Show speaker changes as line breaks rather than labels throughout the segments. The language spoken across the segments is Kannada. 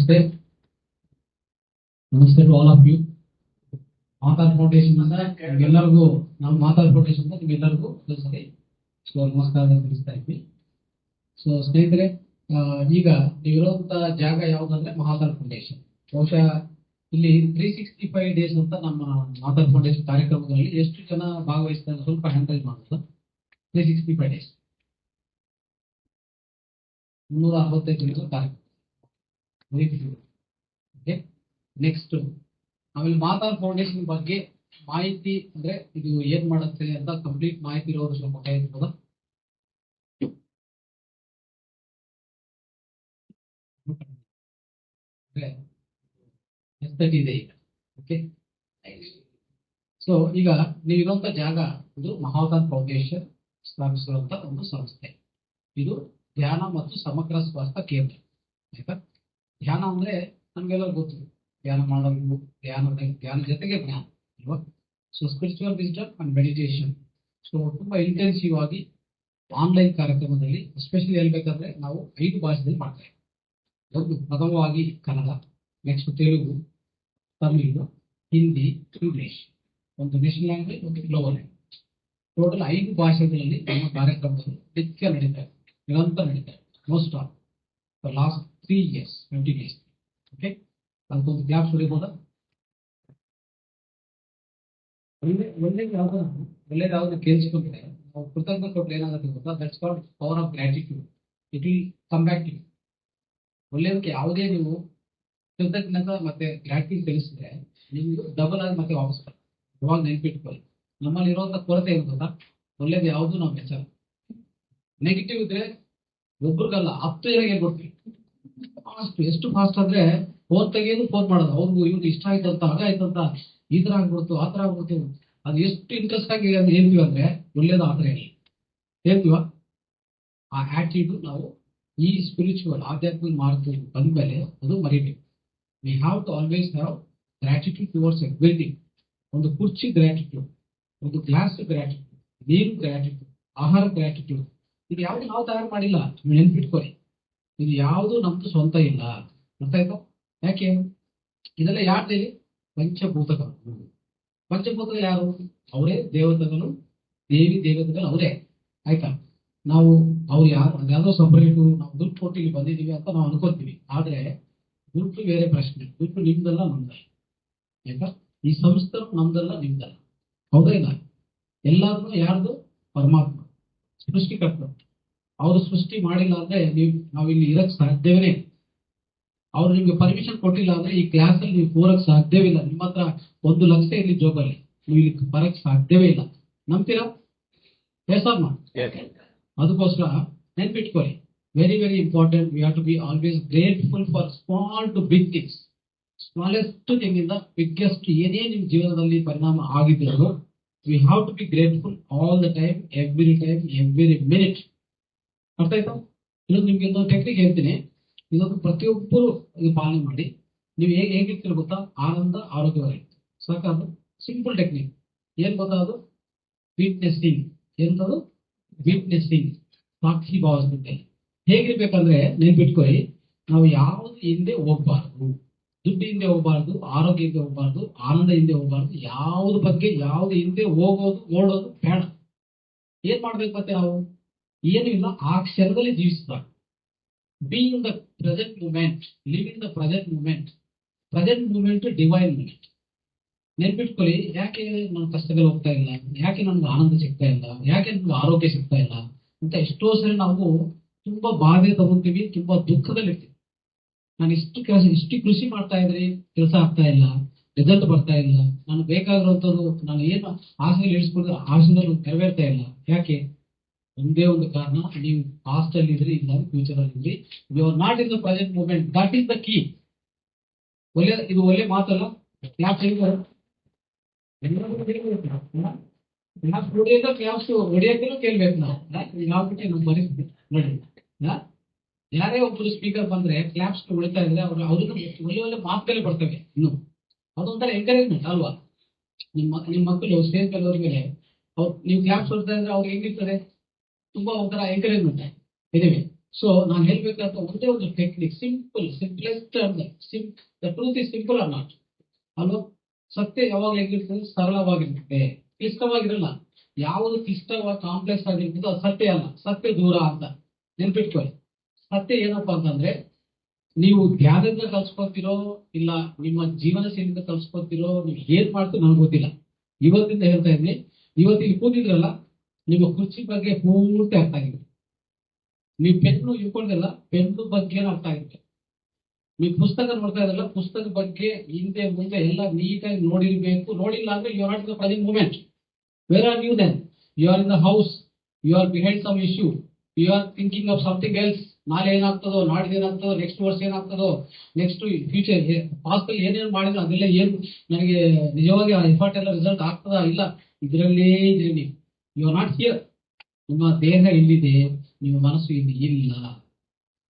ನಮಸ್ತೆ ನಮಸ್ತೆ ಟು ಆಲ್ ಆಫ್ ಯು. ಮಾತಾರ್ ಫೌಂಡೇಶನ್ ಅಂದ್ರೆ ಎಲ್ಲರಿಗೂ ನಾವು ಮಾತಾರ್ ಫೌಂಡೇಶನ್ ನಿಮ್ಗೆಲ್ಲರಿಗೂ ಸರಿ ಸೊ ನಮಸ್ಕಾರ ತಿಳಿಸ್ತಾ ಇದ್ವಿ. ಸೊ ಸ್ನೇಹಿತರೆ, ಈಗ ನೀವಿರುವಂತ ಜಾಗ ಯಾವುದಂದ್ರೆ ಮಹಾತಾರ್ ಫೌಂಡೇಶನ್. ಬಹುಶಃ ಇಲ್ಲಿ 365 ಡೇಸ್ ಅಂತ ನಮ್ಮ ಮಾತಾರ್ ಫೌಂಡೇಶನ್ ಕಾರ್ಯಕ್ರಮಗಳಲ್ಲಿ ಎಷ್ಟು ಜನ ಭಾಗವಹಿಸ್ತಾರೆ ಸ್ವಲ್ಪ ಹ್ಯಾಂಡಲ್ ಮಾಡೋದು. 365 ಡೇಸ್ 365 ದಿನಗಳ ಕಾರ್ಯಕ್ರಮ. ಓಕೆ, ನೆಕ್ಸ್ಟ್ ಆಮೇಲೆ ಮಾತಾರ್ ಫೌಂಡೇಶನ್ ಬಗ್ಗೆ ಮಾಹಿತಿ ಅಂದ್ರೆ ಇದು ಏನ್ ಮಾಡುತ್ತೆ ಅಂತ ಕಂಪ್ಲೀಟ್ ಮಾಹಿತಿ ಇರೋರು ಸ್ವಲ್ಪ ಕೈ ಇರ್ತದ. ಇದೆ ಈಗ. ಓಕೆ, ಸೊ ಈಗ ನೀವಿರುವಂತ ಜಾಗ ಇದು ಮಹಾತಾರ್ ಫೌಂಡೇಶನ್ ಸ್ಥಾಪಿಸಿರುವಂತ ಒಂದು ಸಂಸ್ಥೆ. ಇದು ಧ್ಯಾನ ಮತ್ತು ಸಮಗ್ರ ಸ್ವಾಸ್ಥ್ಯ ಕೇಂದ್ರ. ಆಯ್ತಾ, ಧ್ಯಾನ ಅಂದ್ರೆ ನಮ್ಗೆಲ್ಲ ಗೊತ್ತು, ಧ್ಯಾನ ಮಾಡೋದು, ಧ್ಯಾನ ಜೊತೆಗೆ ಜ್ಞಾನ ಅಲ್ವಾ. So spiritual wisdom and meditation. So ತುಂಬಾ ಇಂಟೆನ್ಸಿವ್ ಆಗಿ ಆನ್ಲೈನ್ ಕಾರ್ಯಕ್ರಮದಲ್ಲಿ ಎಸ್ಪೆಷಲಿ ಹೇಳ್ಬೇಕಂದ್ರೆ ನಾವು 5 ಭಾಷೆಯಲ್ಲಿ ಮಾಡ್ತಾ ಇದ್ದೀವಿ. ಒಂದು ಪ್ರಥಮವಾಗಿ ಕನ್ನಡ, ನೆಕ್ಸ್ಟ್ ತೆಲುಗು, ತಮಿಳು, ಹಿಂದಿ, ಇಂಗ್ಲಿಷ್, ಒಂದು ನ್ಯಾಷನಲ್ ಲ್ಯಾಂಗ್ವೇಜ್, ಒಂದು ಗ್ಲೋಬಲ್ ಲ್ಯಾಂಗ್ವೇಜ್. ಟೋಟಲ್ 5 ಭಾಷೆಗಳಲ್ಲಿ ನಮ್ಮ ಕಾರ್ಯಕ್ರಮಗಳು ನಿತ್ಯ ನಡೀತಾ ಇದೆ, ನಿರಂತರ ನಡೀತಾ ಇದೆ. Most of last 3 years continuous. Okay, ಅದಕ್ಕೊಂದು ಕ್ಲಾಸ್ ಹೊಡಿಬೋದಾ? ಒಳ್ಳೇದಾவது ಕೇಳಿಸ್ಕೊಂಡ್ರೆ ನಾವು ಕೃತಜ್ಞತೆ ಕೊಟ್ಟರೆ ಏನಾಗುತ್ತೆ ಗೊತ್ತಾ? That's called power of gratitude. It will come back to you. ಒಳ್ಳೆಯದಕ್ಕೆ ಯಾವುದೇ ನೀವು ಕೃತಜ್ಞತೆ ಮತ್ತೆ ಗ್ರಾಟಿಟ್ಯೂಡ್ ತಿಳಿಸಿದ್ರೆ ನಿಮ್ಗೆ ಡಬಲ್ ಆಗಿ ಮತ್ತೆ ವಾಪಸ್ ಬರುತ್ತೆ. ಇವಾಗ ನೆನ್ಪಿಟ್ಕೊಳ್ಳಿ, ನಮ್ಮಲ್ಲಿ ಇರುವಂತ ಕೊರತೆ ಏನು ಗೊತ್ತಾ? ಒಳ್ಳೇದು ಯಾವುದು ನಾವು ಮೆಚ್ಚಲ್ಲ. ನೆಗೆಟಿವ್ ಇದ್ರೆ ಒಬ್ರಿಗಲ್ಲ 10 ಜನಕ್ಕೆ ಹೇಳ್ಕೊಡ್ತೀವಿ. ಫಾಸ್ಟ್, ಎಷ್ಟು ಫಾಸ್ಟ್ ಅಂದ್ರೆ ಫೋನ್ ತೆಗೆಯೋದು, ಫೋನ್ ಮಾಡೋದು, ಅವ್ರಿಗೂ ಇವ್ರಿಗೆ ಇಷ್ಟ ಆಯ್ತಂತ, ಹಾಗಾಯ್ತಂತ, ಈ ತರ ಆಗ್ಬಿಡ್ತು, ಆ ತರ ಆಗ್ಬಿಡ್ತು. ಅದು ಎಷ್ಟು ಇಂಟ್ರೆಸ್ಟ್ ಆಗಿ ಹೇಳ್ತೀವಿ ಅಂದ್ರೆ ಒಳ್ಳೇದು ಆ ತರ ಹೇಳಿ ಹೇಳ್ತೀವ. ಆ ಆಟಿಟ್ಯೂಡ್ ನಾವು ಈ ಸ್ಪಿರಿಚುವಲ್ ಆಧ್ಯಾತ್ಮಿಕ ಮಾರ್ಗದಲ್ಲಿ ಬಂದ್ಮೇಲೆ ಅದು ಮರಿಬೇಕು. We have to always have gratitude towards everything. ಒಂದು ಕುರ್ಚಿ ಗ್ರಾಟಿಟ್ಯೂಡ್, ಒಂದು ಗ್ಲಾಸ್ ಗ್ರಾಟಿಟ್ಯೂಡ್, ನೀರು ಗ್ರಾಟಿಟ್ಯೂಡ್, ಆಹಾರ ಗ್ರಾಟಿಟ್ಯೂಡ್. ಇದು ಯಾವ್ದು ನಾವು ತಯಾರು ಮಾಡಿಲ್ಲ, ನೆನ್ಪಿಟ್ಕೊಳ್ಳಿ. ಇದು ಯಾವುದು ನಮ್ದು ಸ್ವಂತ ಇಲ್ಲ. ಗೊತ್ತಾಯ್ತು? ಯಾಕೆ ಇದೆಲ್ಲ ಯಾರ್ದೇಲಿ? ಪಂಚಭೂತಗಳು. ಪಂಚಭೂತಗಳು ಯಾರು? ಅವರೇ ದೇವತೆಗಳು, ದೇವತೆಗಳು ಅವರೇ. ಆಯ್ತಾ? ನಾವು ಅವ್ರು ಯಾರು ಅದ್ಯಾವುದೋ ಸಪರೇಟು, ನಾವು ದುಡ್ಡು ಕೊಟ್ಟು ಇಲ್ಲಿ ಬಂದಿದ್ದೀವಿ ಅಂತ ನಾವು ಅನ್ಕೋತೀವಿ. ಆದ್ರೆ ದುಡ್ಡು ಬೇರೆ ಪ್ರಶ್ನೆ. ದುಡ್ಡು ನಿಮ್ದಲ್ಲ, ನಮ್ದಲ್ಲ. ಆಯ್ತಾ? ಈ ಸಂಸ್ಥೆ ನಮ್ದಲ್ಲ, ನಿಮ್ದಲ್ಲ. ಹೌದಾ ಇಲ್ಲ? ಎಲ್ಲಾದ್ರೂ ಯಾರ್ದು? ಪರಮಾತ್ಮ ಸೃಷ್ಟಿಕರ್ತರು. ಅವರು ಸೃಷ್ಟಿ ಮಾಡಿಲ್ಲ ಅಂದ್ರೆ ನಾವಿಲ್ಲಿ ಇರಕ್ ಸಾಧ್ಯವೇ. ಅವ್ರು ನಿಮ್ಗೆ ಪರ್ಮಿಷನ್ ಕೊಟ್ಟಿಲ್ಲ ಅಂದ್ರೆ ಈ ಕ್ಲಾಸ್ ಅಲ್ಲಿ ನೀವು ಕೂರಕ್ ಸಾಧ್ಯವೇ. ನಿಮ್ಮ ಹತ್ರ 1 ಲಕ್ಷ ಇಲ್ಲಿ ಜೋಬಲ್ಲಿ, ನೀವು ಇಲ್ಲಿ ಬರಕ್ ಸಾಧ್ಯವೇ ಇಲ್ಲ. ನಂಬ್ತೀರಾ? ಹೆಸರ್ನ ಅದಕ್ಕೋಸ್ಕರ ನೆನ್ಪಿಟ್ಕೊಳ್ಳಿ, very very important. We have to be always grateful for small to big things. Smallest thing ಇಂದ ಬಿಗ್ಗೆಸ್ಟ್ ಏನೇ ನಿಮ್ ಜೀವನದಲ್ಲಿ ಪರಿಣಾಮ ಆಗಿದ್ರು, we have to be grateful all the time, every minute. ಅರ್ಥ ಆಯ್ತಾ? ಇದು ನಿಮ್ಗೆ ಇನ್ನೊಂದು ಟೆಕ್ನಿಕ್ ಹೇಳ್ತೀನಿ. ಇದೊಂದು ಪ್ರತಿಯೊಬ್ಬರು ಇದು ಪಾಲನೆ ಮಾಡಿ. ನೀವು ಹೇಗಿರ್ತೀರ ಗೊತ್ತಾ? ಆನಂದ ಆರೋಗ್ಯವಾಗಿರುತ್ತೆ. ಸಾಕಾದ್ರು ಸಿಂಪಲ್ ಟೆಕ್ನಿಕ್. ಏನ್ ಗೊತ್ತಾ? ಅದು ವೀಟ್ನೆಸ್ಸಿಂಗ್. ಏನದು? ವೀಟ್ನೆಸ್ಸಿಂಗ್. ಸಾಕ್ಷಿ ಭಾವಸ್ಥಿತಿ ಹೇಗಿರ್ಬೇಕಂದ್ರೆ ನೆನ್ಪಿಟ್ಕೊಳ್ಳಿ, ನಾವು ಯಾವ್ದು ಹಿಂದೆ ಹೋಗ್ಬಾರ್ದು. ದುಡ್ಡು ಹಿಂದೆ ಹೋಗ್ಬಾರ್ದು, ಆರೋಗ್ಯ ಹಿಂದೆ ಹೋಗ್ಬಾರ್ದು, ಆನಂದ ಹಿಂದೆ ಹೋಗ್ಬಾರ್ದು. ಯಾವ್ದು ಬಗ್ಗೆ ಯಾವ್ದು ಹಿಂದೆ ಹೋಗೋದು ಓಡೋದು ಬೇಡ. ಏನ್ ಮಾಡ್ಬೇಕು ಮತ್ತೆ ನಾವು? ಏನು ಇಲ್ಲ, ಆ ಕ್ಷಣದಲ್ಲಿ ಜೀವಿಸಿದಾಗ. Be in the present moment, live in the present moment. Present moment divine moment. ನೆನ್ಪಿಟ್ಕೊಳ್ಳಿ, ಯಾಕೆ ನನ್ನ ಕಷ್ಟಗಳು ಹೋಗ್ತಾ ಇಲ್ಲ, ಯಾಕೆ ನನ್ಗೆ ಆನಂದ ಸಿಗ್ತಾ ಇಲ್ಲ, ಯಾಕೆ ನನ್ಗೆ ಆರೋಗ್ಯ ಸಿಗ್ತಾ ಇಲ್ಲ ಅಂತ ಎಷ್ಟೋ ಸರಿ ನಾವು ತುಂಬಾ ಬಾಧೆ ತಗೊಂತೀವಿ, ತುಂಬಾ ದುಃಖದಲ್ಲಿರ್ತೀವಿ. ನಾನು ಇಷ್ಟು ಕೃಷಿ ಮಾಡ್ತಾ ಇದ್ರಿ, ಕೆಲಸ ಆಗ್ತಾ ಇಲ್ಲ, ರಿಸಲ್ಟ್ ಬರ್ತಾ ಇಲ್ಲ, ನಾನು ಬೇಕಾಗಿರುವಂತದ್ದು ನಾನು ಏನು ಆಸೆಯಲ್ಲಿ ಇಳಿಸ್ಕೊಂಡ್ರೆ ಆಸೆಗಳು ನೆರವೇರ್ತಾ ಇಲ್ಲ. ಯಾಕೆ? ಒಂದೇ ಒಂದು ಕಾರಣ, ನೀವು ಪಾಸ್ಟ್ ಅಲ್ಲಿ ಇದ್ರಿ, ಇಲ್ಲ ಫ್ಯೂಚರ್ ಅಲ್ಲಿ ಇದ್ರಿ. You are not in the present moment. That is the key. ಇದು ಒಳ್ಳೆ ಮಾತಲ್ಲ. ಕ್ಲಾಸ್ ಕ್ಲಾಸ್ ಹೊಡಿಯೋಕ್ಕೂ ಕೇಳ್ಬೇಕು ನಾವು. ಯಾವ್ಬಿಟ್ಟು ನಮ್ಮ ಪರಿಸ್ಥಿತಿ ನೋಡಿ. ಯಾರೇ ಒಬ್ಬರು ಸ್ಪೀಕರ್ ಬಂದ್ರೆ ಕ್ಲಾಪ್ಸ್ ಹೊಡಿತಾ ಇದ್ರೆ ಅವ್ರಿಗೆ ಒಳ್ಳೆ ಮಾತುಗಳೇ ಬರ್ತವೆ. ಇನ್ನು ಅದೊಂಥರ ಎಂಕರೇಜ್ಮೆಂಟ್ ಅಲ್ವಾ? ನಿಮ್ಮ ಮಕ್ಕಳು ಸ್ಟೇಜ್ ಮೇಲೆ ಹೋದ ಮೇಲೆ ನೀವು ಕ್ಲಾಪ್ಸ್ ಹೊಡ್ತಾ ಇದ್ರೆ ಅವ್ರಿಗೆ ಹೆಂಗಿರ್ತದೆ? ತುಂಬಾ ಒಂಥರ ಎಂಕರೇಜ್ಮೆಂಟ್. ಎನಿವೆ, ಸೊ ನಾನು ಹೇಳ್ಬೇಕಂತ ಒಂದೇ ಒಂದು technique, simplest the truth is simple or not ಅಲ್ವಾ. ಸತ್ಯ ಯಾವಾಗ ಹೆಂಗಿರ್ತದೆ, ಸರಳವಾಗಿರ್ತದೆ, ಕ್ಲಿಷ್ಟವಾಗಿರಲ್ಲ. ಯಾವುದು ಕ್ಲಿಷ್ಟವಾಗಿ ಕಾಂಪ್ಲೆಕ್ಸ್ ಆಗಿರ್ತದೋ ಅದು ಸತ್ಯ ಅಲ್ಲ, ಸತ್ಯ ದೂರ ಅಂತ ನೆನ್ಪಿಟ್ಕೊಳ್ಳಿ. ಸತ್ಯ ಏನಪ್ಪಾ ಅಂತಂದ್ರೆ, ನೀವು ಧ್ಯಾನದಿಂದ ಕಲ್ಸ್ಕೊತಿರೋ ಇಲ್ಲ ನಿಮ್ಮ ಜೀವನ ಶೈಲಿಯಿಂದ ಕಲ್ಸ್ಕೊತಿರೋ, ನೀವು ಏನ್ ಮಾಡ್ತೀರೋ ನನಗೆ ಗೊತ್ತಿಲ್ಲ. ಇವತ್ತಿಂದ ಹೇಳ್ತಾ ಇದ್ದೀನಿ, ಇವತ್ತಿಗೆ ಕೂತಿದ್ರಲ್ಲ, ನಿಮ್ಮ ಕುರ್ಚಿ ಬಗ್ಗೆ ಪೂರ್ತಿ ಅರ್ಥ ಆಗಿದೆ. ನೀವು ಪೆನ್ನು ಇಟ್ಕೊಂಡಿಲ್ಲ, ಪೆನ್ನು ಬಗ್ಗೆ ಅರ್ಥ ಆಗಿದೆ. ನೀವು ಪುಸ್ತಕ ನೋಡ್ತಾ ಇದ್ರಲ್ಲ, ಪುಸ್ತಕ ಬಗ್ಗೆ ಹಿಂದೆ ಮುಂದೆ ಎಲ್ಲ ನೀಟಾಗಿ ನೋಡಿರ್ಬೇಕು. ನೋಡಿಲ್ಲ ಅಂದ್ರೆ you are not in the present moment. Where are you then? You are in the house, you are behind some issue, you are thinking of something else. ನಾಳೆ ಏನಾಗ್ತದೋ, ನಾಡಿದ್ದು ಏನಾಗ್ತದೋ, ನೆಕ್ಸ್ಟ್ ವರ್ಷ ಏನಾಗ್ತದೋ, ನೆಕ್ಸ್ಟ್ ಫ್ಯೂಚರ್ ಪಾಸ್ಟ್ ಏನೇನು ಮಾಡಿದ್ರು ಅದೆಲ್ಲ ಏನು ನನಗೆ ನಿಜವಾಗಿ ಆ ಎಫರ್ಟ್ ಎಲ್ಲ ರಿಸಲ್ಟ್ ಆಗ್ತದಾ ಇಲ್ಲ, ಇದರಲ್ಲೇ ಇದ್ರಿ ನೀವು. You are not here. ನಿಮ್ಮ ದೇಹ ಇಲ್ಲಿದೆ, ನಿಮ್ಮ ಮನಸ್ಸು ಇಲ್ಲಿ ಇಲ್ಲ,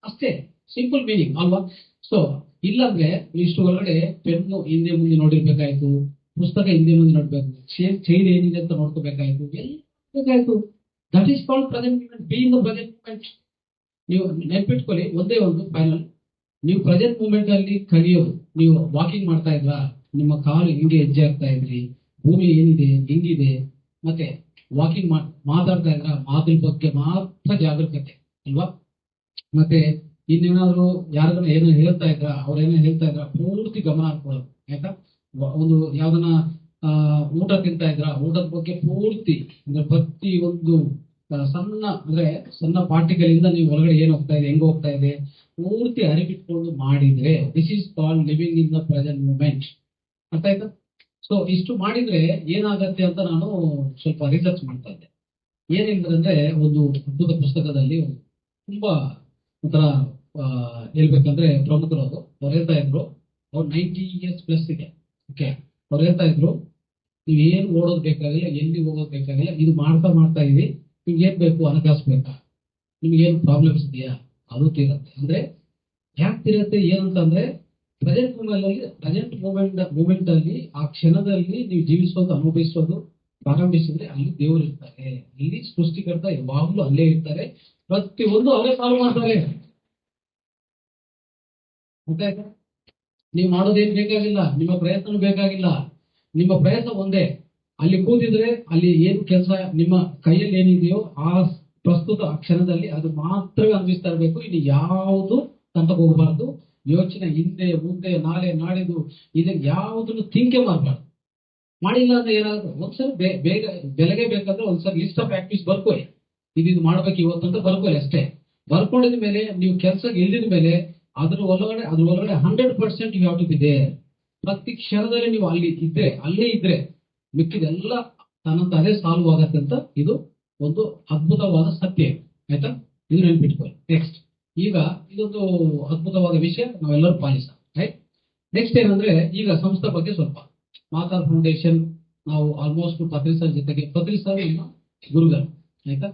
ಅಷ್ಟೇ. ಸಿಂಪಲ್ ಮೀನಿಂಗ್ ಅಲ್ವಾ. ಸೊ ಇಲ್ಲಾಂದ್ರೆ ಇಷ್ಟು ಒಳಗಡೆ ಪೆನ್ನು ಹಿಂದೆ ಮುಂದೆ ನೋಡಿರ್ಬೇಕಾಯ್ತು, ಪುಸ್ತಕ ಹಿಂದೆ ಮುಂದೆ ನೋಡ್ಬೇಕು, ಚೈನ್ ಏನಿದೆ ಅಂತ ನೋಡ್ಕೋಬೇಕಾಯ್ತು, ಎಲ್ಲ ಬೇಕಾಯ್ತು. That is called present moment. Be in the present moment. ನೀವು ನೆನ್ಪಿಟ್ಕೊಳ್ಳಿ ಒಂದೇ ಒಂದು ಫೈನಲ್, ನೀವು ಪ್ರೆಸೆಂಟ್ ಮೂಮೆಂಟ್ ಅಲ್ಲಿ ಕಲಿಯೋದು. ನೀವು ವಾಕಿಂಗ್ ಮಾಡ್ತಾ ಇದ್ರಾ, ನಿಮ್ಮ ಕಾಲು ಹಿಂಗೆ ಹೆಜ್ಜೆ ಆಗ್ತಾ ಇದ್ರಿ, ಭೂಮಿ ಏನಿದೆ ಹೆಂಗಿದೆ, ಮತ್ತೆ ವಾಕಿಂಗ್ ಮಾತಾಡ್ತಾ ಇದ್ರ, ಮಾತಿನ ಬಗ್ಗೆ ಮಾತ್ರ ಜಾಗರೂಕತೆ ಅಲ್ವಾ. ಮತ್ತೆ ಇನ್ನೇನಾದ್ರು ಯಾರನ್ನ ಏನೋ ಹೇಳ್ತಾ ಇದ್ರ, ಅವ್ರೇನೋ ಹೇಳ್ತಾ ಇದ್ರ, ಪೂರ್ತಿ ಗಮನ ಹಾಕೊಳ್ಳೋದು ಆಯ್ತಾ. ಒಂದು ಯಾವ್ದನ್ನ ಊಟ ತಿಂತಾ ಇದ್ರ, ಊಟದ ಬಗ್ಗೆ ಪೂರ್ತಿ ಅಂದ್ರೆ ಪ್ರತಿ ಒಂದು ಸಣ್ಣ ಪಾರ್ಟಿಗಳಿಂದ ನೀವು ಒಳಗಡೆ ಏನ್ ಹೋಗ್ತಾ ಇದೆ, ಹೆಂಗ್ ಹೋಗ್ತಾ ಇದೆ, ಪೂರ್ತಿ ಅರಿಬಿಟ್ಕೊಂಡು ಮಾಡಿದ್ರೆ this is called living in the present moment. ಅರ್ಥ ಆಯ್ತಾ. ಸೊ ಇಷ್ಟು ಮಾಡಿದ್ರೆ ಏನಾಗತ್ತೆ ಅಂತ ನಾನು ಸ್ವಲ್ಪ ರಿಸರ್ಚ್ ಮಾಡ್ತಾ ಇದ್ದೆ. ಏನಿದ್ರೆ ಒಂದು ಅದ್ಭುತ ಪುಸ್ತಕದಲ್ಲಿ ತುಂಬಾ ಒಂಥರ ಹೇಳ್ಬೇಕಂದ್ರೆ ಪ್ರಮುಖರು ಅವ್ರು ಹೇಳ್ತಾ ಇದ್ರು, ಅವ್ರು 90 years ಪ್ಲಸ್ ಇದೆ. ಓಕೆ, ಅವ್ರು ಹೇಳ್ತಾ ಇದ್ರು, ನೀವು ಏನು ಓಡೋದು ಬೇಕಾಗಿಲ್ಲ, ಎಲ್ಲಿ ಹೋಗೋದು ಬೇಕಾಗಿಲ್ಲ, ಇದು ಮಾಡ್ತಾ ಇದೀವಿ. ನಿಮ್ಗೆ ಏನ್ ಬೇಕು, ಹಣಕಾಸು ಬೇಕಾ, ನಿಮ್ಗೇನು ಪ್ರಾಬ್ಲಮ್ಸ್ ಇದೆಯಾ, ಅದು ತೀರತ್ತೆ. ಅಂದ್ರೆ ಯಾಕೆ ತೀರತ್ತೆ ಏನಂತಂದ್ರೆ, ಪ್ರೆಸೆಂಟ್ ಮೂಮೆಂಟ್ ಅಲ್ಲಿ ಆ ಕ್ಷಣದಲ್ಲಿ ನೀವು ಜೀವಿಸೋದು, ಅನುಭವಿಸೋದು ಪ್ರಾರಂಭಿಸಿದ್ರೆ ಅಲ್ಲಿ ದೇವರು ಇರ್ತಾರೆ, ಅಲ್ಲಿ ಸೃಷ್ಟಿಕರ್ತ ಯಾವಾಗ್ಲೂ ಅಲ್ಲೇ ಇರ್ತಾರೆ, ಪ್ರತಿಯೊಂದು ಅವರೇ ಸಾಲ್ವ್ ಮಾಡ್ತಾರೆ. ಗೊತ್ತಾಯ್ತಾ. ನೀವು ಮಾಡೋದೇನು ಬೇಕಾಗಿಲ್ಲ, ನಿಮ್ಮ ಪ್ರಯತ್ನ ಬೇಕಾಗಿಲ್ಲ. ನಿಮ್ಮ ಪ್ರಯತ್ನ ಒಂದೇ, ಅಲ್ಲಿ ಕೂತಿದ್ರೆ ಅಲ್ಲಿ ಏನು ಕೆಲಸ ನಿಮ್ಮ ಕೈಯಲ್ಲಿ ಏನಿದೆಯೋ ಆ ಪ್ರಸ್ತುತ ಕ್ಷಣದಲ್ಲಿ ಅದು ಮಾತ್ರವೇ ಅನ್ವಿಸ್ತಾ ಇರಬೇಕು. ಇನ್ನು ಯಾವುದು ತಂಟಕ್ಕೆ ಹೋಗಬಾರ್ದು. ಯೋಚನೆ ಹಿಂದೆ ಮುಂದೆ ನಾಳೆ ನಾಡಿದ್ದು ಇದಕ್ಕೆ ಯಾವುದನ್ನು ಥಿಂಕೆ ಮಾಡಬಾರ್ದು. ಮಾಡಿಲ್ಲ ಅಂದ್ರೆ ಏನಾದ್ರು ಒಂದ್ಸರಿ ಬೇಗ ಬೆಳಗ್ಗೆ ಬೇಕಾದ್ರೆ ಒಂದ್ಸರಿ ಲಿಸ್ಟ್ ಆಫ್ ಆಕ್ಟಿವಿಟೀಸ್ ಬರ್ಕೊಳ್ಳಿ, ಇದು ಮಾಡ್ಬೇಕು ಇವತ್ತಂತ ಬರ್ಕೊಳ್ಳಿ ಅಷ್ಟೇ. ಬರ್ಕೊಂಡಿದ ಮೇಲೆ ನೀವು ಕೆಲಸಕ್ಕೆ ಇಳಿದ ಮೇಲೆ ಅದ್ರ ಒಳಗಡೆ 100% you have to be there. ಪ್ರತಿ ಕ್ಷಣದಲ್ಲಿ ನೀವು ಅಲ್ಲೇ ಇದ್ರೆ ಮಿಕ್ಕಿದೆಲ್ಲ ತನ್ನಂತ ಅದೇ ಸಾಲ್ವ್ ಆಗತ್ತೆ ಅಂತ ಇದು ಒಂದು ಅದ್ಭುತವಾದ ಸತ್ಯ. ಆಯ್ತಾ, ಇದು ನೆನ್ಪಿಟ್ಕೊಳ್ಳಿ. ನೆಕ್ಸ್ಟ್, ಈಗ ಇದೊಂದು ಅದ್ಭುತವಾದ ವಿಷಯ, ನಾವೆಲ್ಲರೂ ಪಾಲಿಸ. ರೈಟ್. ನೆಕ್ಸ್ಟ್ ಏನಂದ್ರೆ, ಈಗ ಸಂಸ್ಥೆ ಬಗ್ಗೆ ಸ್ವಲ್ಪ ಮಾತಾರ್ ಫೌಂಡೇಶನ್ ನಾವು ಆಲ್ಮೋಸ್ಟ್ ಪತ್ರಿ ಸರ್ ಜೊತೆಗೆ, ಪತ್ರಿ ಸರ್ ನಿಮ್ಮ ಗುರುಗಳು ಆಯ್ತಾ,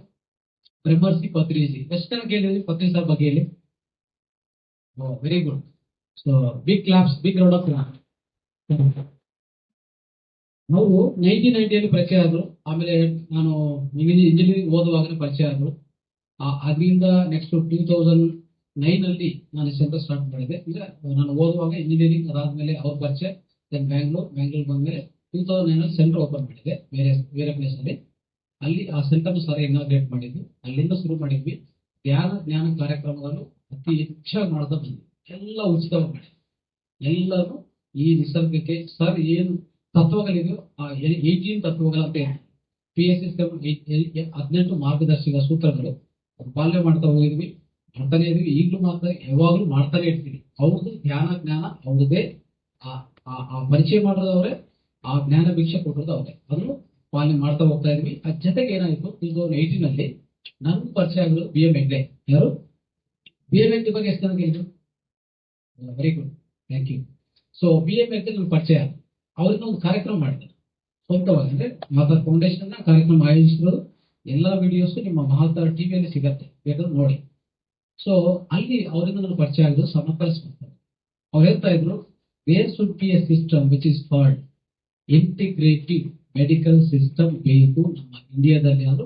ಬ್ರಹ್ಮರ್ಷಿ ಪತ್ರಿಜಿ. ಎಷ್ಟು ಜನ ಕೇಳಿದ್ರಿ ಪತ್ರಿ ಸರ್ ಬಗ್ಗೆ ಹೇಳಿ? Very good. So big claps, big round of claps. ನಾವು 1990 ಪರಿಚಯ ಆದ್ರು, ಆಮೇಲೆ ನಾನು ಇಂಜಿನಿಯರಿಂಗ್ ಓದುವಾಗ ಪರಿಚಯ ಆದ್ರು. ಅದರಿಂದ ನೆಕ್ಸ್ಟ್ 2009 ನಾನು ಸೆಂಟರ್ ಸ್ಟಾರ್ಟ್ ಮಾಡಿದೆ. ಈಗ ನಾನು ಓದುವಾಗ ಇಂಜಿನಿಯರಿಂಗ್, ಅದಾದ್ಮೇಲೆ ಅವ್ರ ಪರಿಚಯ, ದೆನ್ ಬ್ಯಾಂಗ್ಳೂರ್ ಬಂದ್ಮೇಲೆ 2009 ಸೆಂಟರ್ ಓಪನ್ ಮಾಡಿದೆ ಬೇರೆ ಪ್ಲೇಸ್ ಅಲ್ಲಿ. ಅಲ್ಲಿ ಆ ಸೆಂಟರ್ ಸರ್ ಇನಾಗ್ರೇಟ್ ಮಾಡಿದ್ವಿ. ಅಲ್ಲಿಂದ ಶುರು ಮಾಡಿದ್ವಿ. ಜ್ಞಾನ ಕಾರ್ಯಕ್ರಮಗಳನ್ನು ಅತಿ ಹೆಚ್ಚಾಗಿ ಮಾಡ್ತಾ ಬಂದ್ವಿ. ಎಲ್ಲ ಉಚಿತವಾಗಿ ಮಾಡಿ, ಎಲ್ಲರೂ ಈ ನಿಸರ್ಗಕ್ಕೆ ಸರ್ ಏನು ತತ್ವಗಳಿದೆಯೋ ಆ 18 ತತ್ವಗಳಂತೆ PSC 18 ಮಾರ್ಗದರ್ಶಕ ಸೂತ್ರಗಳು ಪಾಲನೆ ಮಾಡ್ತಾ ಹೋಗಿದ್ವಿ, ಮಾಡ್ತಾನೆ ಇದೀವಿ, ಈಗಲೂ ಯಾವಾಗ್ಲೂ ಮಾಡ್ತಾನೆ ಇರ್ತೀವಿ. ಅವ್ರದ್ದು ಜ್ಞಾನ ಅವ್ರದ್ದೇ, ಆ ಪರಿಚಯ ಮಾಡೋದವ್ರೆ, ಆ ಜ್ಞಾನ ಭಿಕ್ಷೆ ಕೊಟ್ಟದ್ದು ಅವ್ರೆ, ಅದನ್ನು ಪಾಲನೆ ಮಾಡ್ತಾ ಹೋಗ್ತಾ ಇದ್ವಿ. ಅದ್ ಜೊತೆಗೆ ಏನಾಯ್ತು, 2018 ನನ್ನ ಪರಿಚಯ ಆಗಲು BM ಹೆಗ್ಡೆ. ಯಾರು BM ಹೆಗ್ಡೆ ಬಗ್ಗೆ ಎಷ್ಟು ಜನ ಕೇಳಿದ್ರು? Very good, thank you. So BM Hegde ನನ್ನ ಪರಿಚಯ, ಅವ್ರನ್ನ ಒಂದು ಕಾರ್ಯಕ್ರಮ ಮಾಡಿದ್ದಾರೆ ಸ್ವಂತವಾಗಿ. ಅಂದ್ರೆ ಮಾತಾರ್ ಫೌಂಡೇಶನ್ ಕಾರ್ಯಕ್ರಮ ಆಯೋಜಿಸಿರೋದು ಎಲ್ಲಾ ವಿಡಿಯೋಸ್ ನಿಮ್ಮ ಮಹಾತಾರ್ ಟಿವಿಯಲ್ಲಿ ಸಿಗತ್ತೆ, ಬೇಕಾದ್ರೆ ನೋಡಿ. ಸೊ ಅಲ್ಲಿ ಅವರಿಂದ ನನ್ನ ಪರಿಚಯ ಆಗಿದ್ದು ಸಮಕಲಿಸ್ತಾರೆ. ಅವ್ರು ಹೇಳ್ತಾ ಇದ್ರು, there should be a system which is called integrative medical system ಬೇಕು ನಮ್ಮ ಇಂಡಿಯಾದಲ್ಲಿ. ಅದು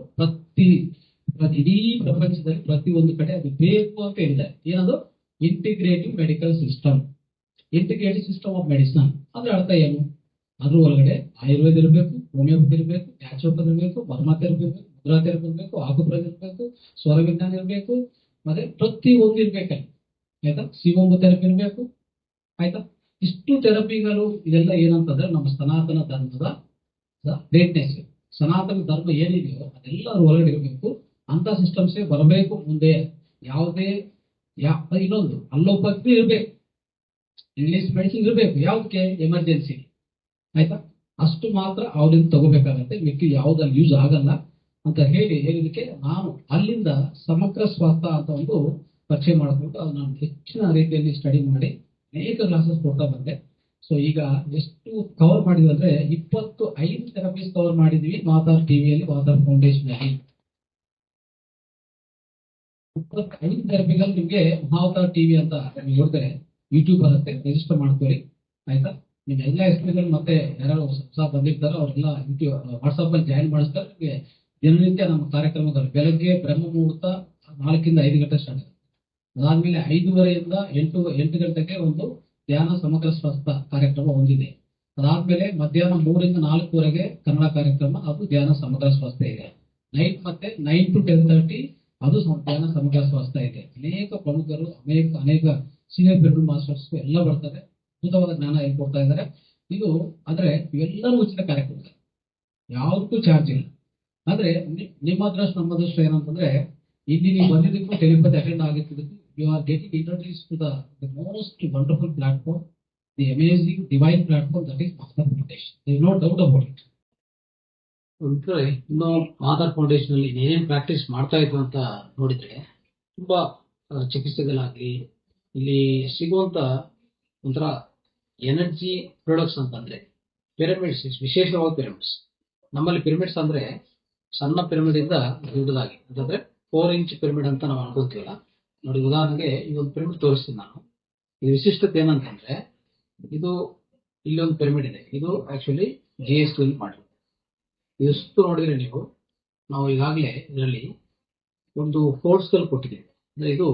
ಇಡೀ ಪ್ರಪಂಚದಲ್ಲಿ ಪ್ರತಿಯೊಂದು ಕಡೆ ಅದು ಬೇಕು ಅಂತ ಹೇಳಿದ್ದಾರೆ. ಏನದು? Integrative medical system, integrative system of medicine. ಅದ್ರ ಅರ್ಥ ಏನು? ಅದ್ರ ಒಳಗಡೆ ಆಯುರ್ವೇದ ಇರಬೇಕು, ಹೋಮಿಯೋಪತಿ ಇರಬೇಕು, ನ್ಯಾಚುರೋಪತಿ ಇರಬೇಕು, ಬರ್ಮಾ ಇರಬೇಕು, ಮುದ್ರಾ ಥೆರಪಿ ಇರಬೇಕು, ಆಕುಪ್ರೆಸ್ ಇರಬೇಕು, ಸ್ವರ ವಿಜ್ಞಾನ ಇರಬೇಕು, ಮತ್ತೆ ಪ್ರತಿ ಒಂದು ಇರ್ಬೇಕಲ್ಲಿ. ಆಯ್ತಾ? ಶಿವೋಂಗ ಥೆರಪಿ ಇರಬೇಕು. ಆಯ್ತಾ? ಇಷ್ಟು ಥೆರಪಿಗಳು ಇದೆಲ್ಲ ಏನಂತಂದ್ರೆ ನಮ್ಮ ಸನಾತನ ಧರ್ಮದ ಗ್ರೇಟ್ನೆಸ್. ಸನಾತನ ಧರ್ಮ ಏನಿದೆಯೋ ಅದೆಲ್ಲ ಅದ್ರ ಒಳಗಡೆ ಇರಬೇಕು. ಅಂತ ಸಿಸ್ಟಮ್ಸೇ ಬರಬೇಕು ಮುಂದೆ. ಯಾವುದೇ ಇನ್ನೊಂದು ಅಲ್ಲೋಪತಿ ಇರಬೇಕು, ಇಂಗ್ಲಿಷ್ ಮೆಡಿಸಿನ್ ಇರಬೇಕು. ಯಾವ್ದಕ್ಕೆ? ಎಮರ್ಜೆನ್ಸಿ. ಆಯ್ತಾ? ಅಷ್ಟು ಮಾತ್ರ ಅವ್ರಿಂದ ತಗೋಬೇಕಾಗತ್ತೆ, ಮಿಕ್ಕಿ ಯಾವ್ದಲ್ಲಿ ಯೂಸ್ ಆಗಲ್ಲ ಅಂತ ಹೇಳಿದಕ್ಕೆ ನಾನು ಅಲ್ಲಿಂದ ಸಮಗ್ರ ಸ್ವಾಸ್ಥ್ಯ ಅಂತ ಒಂದು ಪರಿಚಯ ಮಾಡಿಕೊಂಡು ಅದು ನಾನು ಹೆಚ್ಚಿನ ರೀತಿಯಲ್ಲಿ ಸ್ಟಡಿ ಮಾಡಿ ಅನೇಕ ಕ್ಲಾಸಸ್ ಕೊಡ್ತಾ ಬಂದೆ. ಸೊ ಈಗ ಎಷ್ಟು ಕವರ್ ಮಾಡಿದ್ವಿ ಅಂದ್ರೆ 25 ಥೆರಪೀಸ್ ಕವರ್ ಮಾಡಿದ್ವಿ ಮಾತಾರ್ ಟಿವಿಯಲ್ಲಿ, ಮಾತಾರ್ ಫೌಂಡೇಶನ್ ಅಲ್ಲಿ. 25 ಥೆರಪಿಗಳು ನಿಮ್ಗೆ ಮಹಾವತಾರ್ ಟಿವಿ ಅಂತ ನೀವು ನೋಡಿದ್ರೆ ಯೂಟ್ಯೂಬ್ ಬರುತ್ತೆ, ರಿಜಿಸ್ಟರ್ ಮಾಡ್ಕೊಳ್ಳಿ. ಆಯ್ತಾ? ನಿಮ್ ಎಲ್ಲ ಹೆಸರುಗಳು ಮತ್ತೆ ಯಾರು ಹೊಸ ಬಂದಿರ್ತಾರೋ ಅವರೆಲ್ಲ ಯೂಟ್ಯೂಬ್ ವಾಟ್ಸ್ಆಪ್ ಅಲ್ಲಿ ಜಾಯಿನ್ ಮಾಡಿಸ್ತಾರೆ. ನಿಮಗೆ ದಿನನಿತ್ಯ ನಮ್ಮ ಕಾರ್ಯಕ್ರಮಗಳು ಬೆಳಗ್ಗೆ ಬ್ರಹ್ಮ ಮುಹೂರ್ತ 4 ರಿಂದ 5 ಗಂಟೆ ಸ್ಟಾರ್ಟ್ ಆಗುತ್ತೆ. ಅದಾದ್ಮೇಲೆ 5:30 ರಿಂದ 8 ಗಂಟೆಗೆ ಒಂದು ಧ್ಯಾನ ಸಮಗ್ರ ಸ್ವಾಸ್ಥ್ಯ ಕಾರ್ಯಕ್ರಮ ಹೊಂದಿದೆ. ಅದಾದ್ಮೇಲೆ ಮಧ್ಯಾಹ್ನ 3 ರಿಂದ 4ವರೆಗೆ ಕನ್ನಡ ಕಾರ್ಯಕ್ರಮ, ಅದು ಧ್ಯಾನ ಸಮಗ್ರ ಸ್ವಾಸ್ಥ್ಯ ಇದೆ. ನೈಟ್ ಮತ್ತೆ 9 to 10:30 ಅದು ಧ್ಯಾನ ಸಮಗ್ರ ಸ್ವಾಸ್ಥ್ಯ ಇದೆ. ಅನೇಕ ಪ್ರಮುಖರು, ಅನೇಕ ಸೀನಿಯರ್ ಬೆಡ್ರೂಮ್ ಮಾಸ್ಟರ್ಸ್ ಎಲ್ಲ ಬರ್ತಾರೆ, ಅದ್ಭುತವಾದ ಜ್ಞಾನ ಹೇಳ್ಕೊಡ್ತಾ ಇದ್ದಾರೆ. ಇದು ಆದ್ರೆ ಇವೆಲ್ಲರೂ ಉಚಿತ ಕಾರ್ಯಕ್ರಮ, ಯಾವ್ದಕ್ಕೂ ಚಾರ್ಜ್ ಇಲ್ಲ. ಆದ್ರೆ ನಿಮ್ಮ ಅದೃಷ್ಟ ನಮ್ಮ ಅದೃಷ್ಟ ಏನಂತಂದ್ರೆ ಇಲ್ಲಿ ನೀವು ಬಂದಿದ್ದಕ್ಕೂ ಟೆಲಿಪತಿ ಅಟೆಂಡ್ ಆಗಿದ್ದಕ್ಕೂ you are getting introduced to the most wonderful platform, the amazing divine platform that is Master Foundation. There is no doubt about it.
ಇನ್ನು ಮಾತಾರ್ ಫೌಂಡೇಶನ್ ಅಲ್ಲಿ ಏನೇನು ಪ್ರಾಕ್ಟೀಸ್ ಮಾಡ್ತಾ ಇದ್ವು ಅಂತ ನೋಡಿದ್ರೆ ತುಂಬಾ ಚಿಕಿತ್ಸೆಗಳಾಗ್ಲಿ ಇಲ್ಲಿ ಸಿಗುವಂತ ಒಂಥರ ಎನರ್ಜಿ ಪ್ರಾಡಕ್ಟ್ಸ್ ಅಂತಂದ್ರೆ ಪಿರಮಿಡ್ಸ್, ವಿಶೇಷವಾಗಿ ಪಿರಮಿಡ್ಸ್. ನಮ್ಮಲ್ಲಿ ಪಿರಮಿಡ್ಸ್ ಅಂದ್ರೆ ಸಣ್ಣ ಪಿರಮಿಡ್ ಇಂದ ದೊಡ್ಡದಾಗಿ ಅಂತಂದ್ರೆ 4 ಇಂಚ್ ಪಿರಮಿಡ್ ಅಂತ ನಾವು ಅನ್ಕೊಳ್ತೀವಲ್ಲ. ನೋಡಿ, ಉದಾಹರಣೆಗೆ ಈ ಒಂದು ಪಿರಮಿಡ್ ತೋರಿಸ್ತೀನಿ ನಾನು. ಇದು ವಿಶಿಷ್ಟತೆ ಏನಂತಂದ್ರೆ ಇದು ಇಲ್ಲೊಂದು ಪಿರಮಿಡ್ ಇದೆ, ಇದು ಆಕ್ಚುಲಿ GST ಅಲ್ಲಿ ಮಾಡಿರೋದು. ಇದು ಸುತ್ತು ನೋಡಿದ್ರೆ ನೀವು, ನಾವು ಈಗಾಗಲೇ ಇದರಲ್ಲಿ ಒಂದು ಫೋರ್ಸ್ ಗಳು ಕೊಟ್ಟಿದ್ದೀವಿ. ಅಂದ್ರೆ ಇದು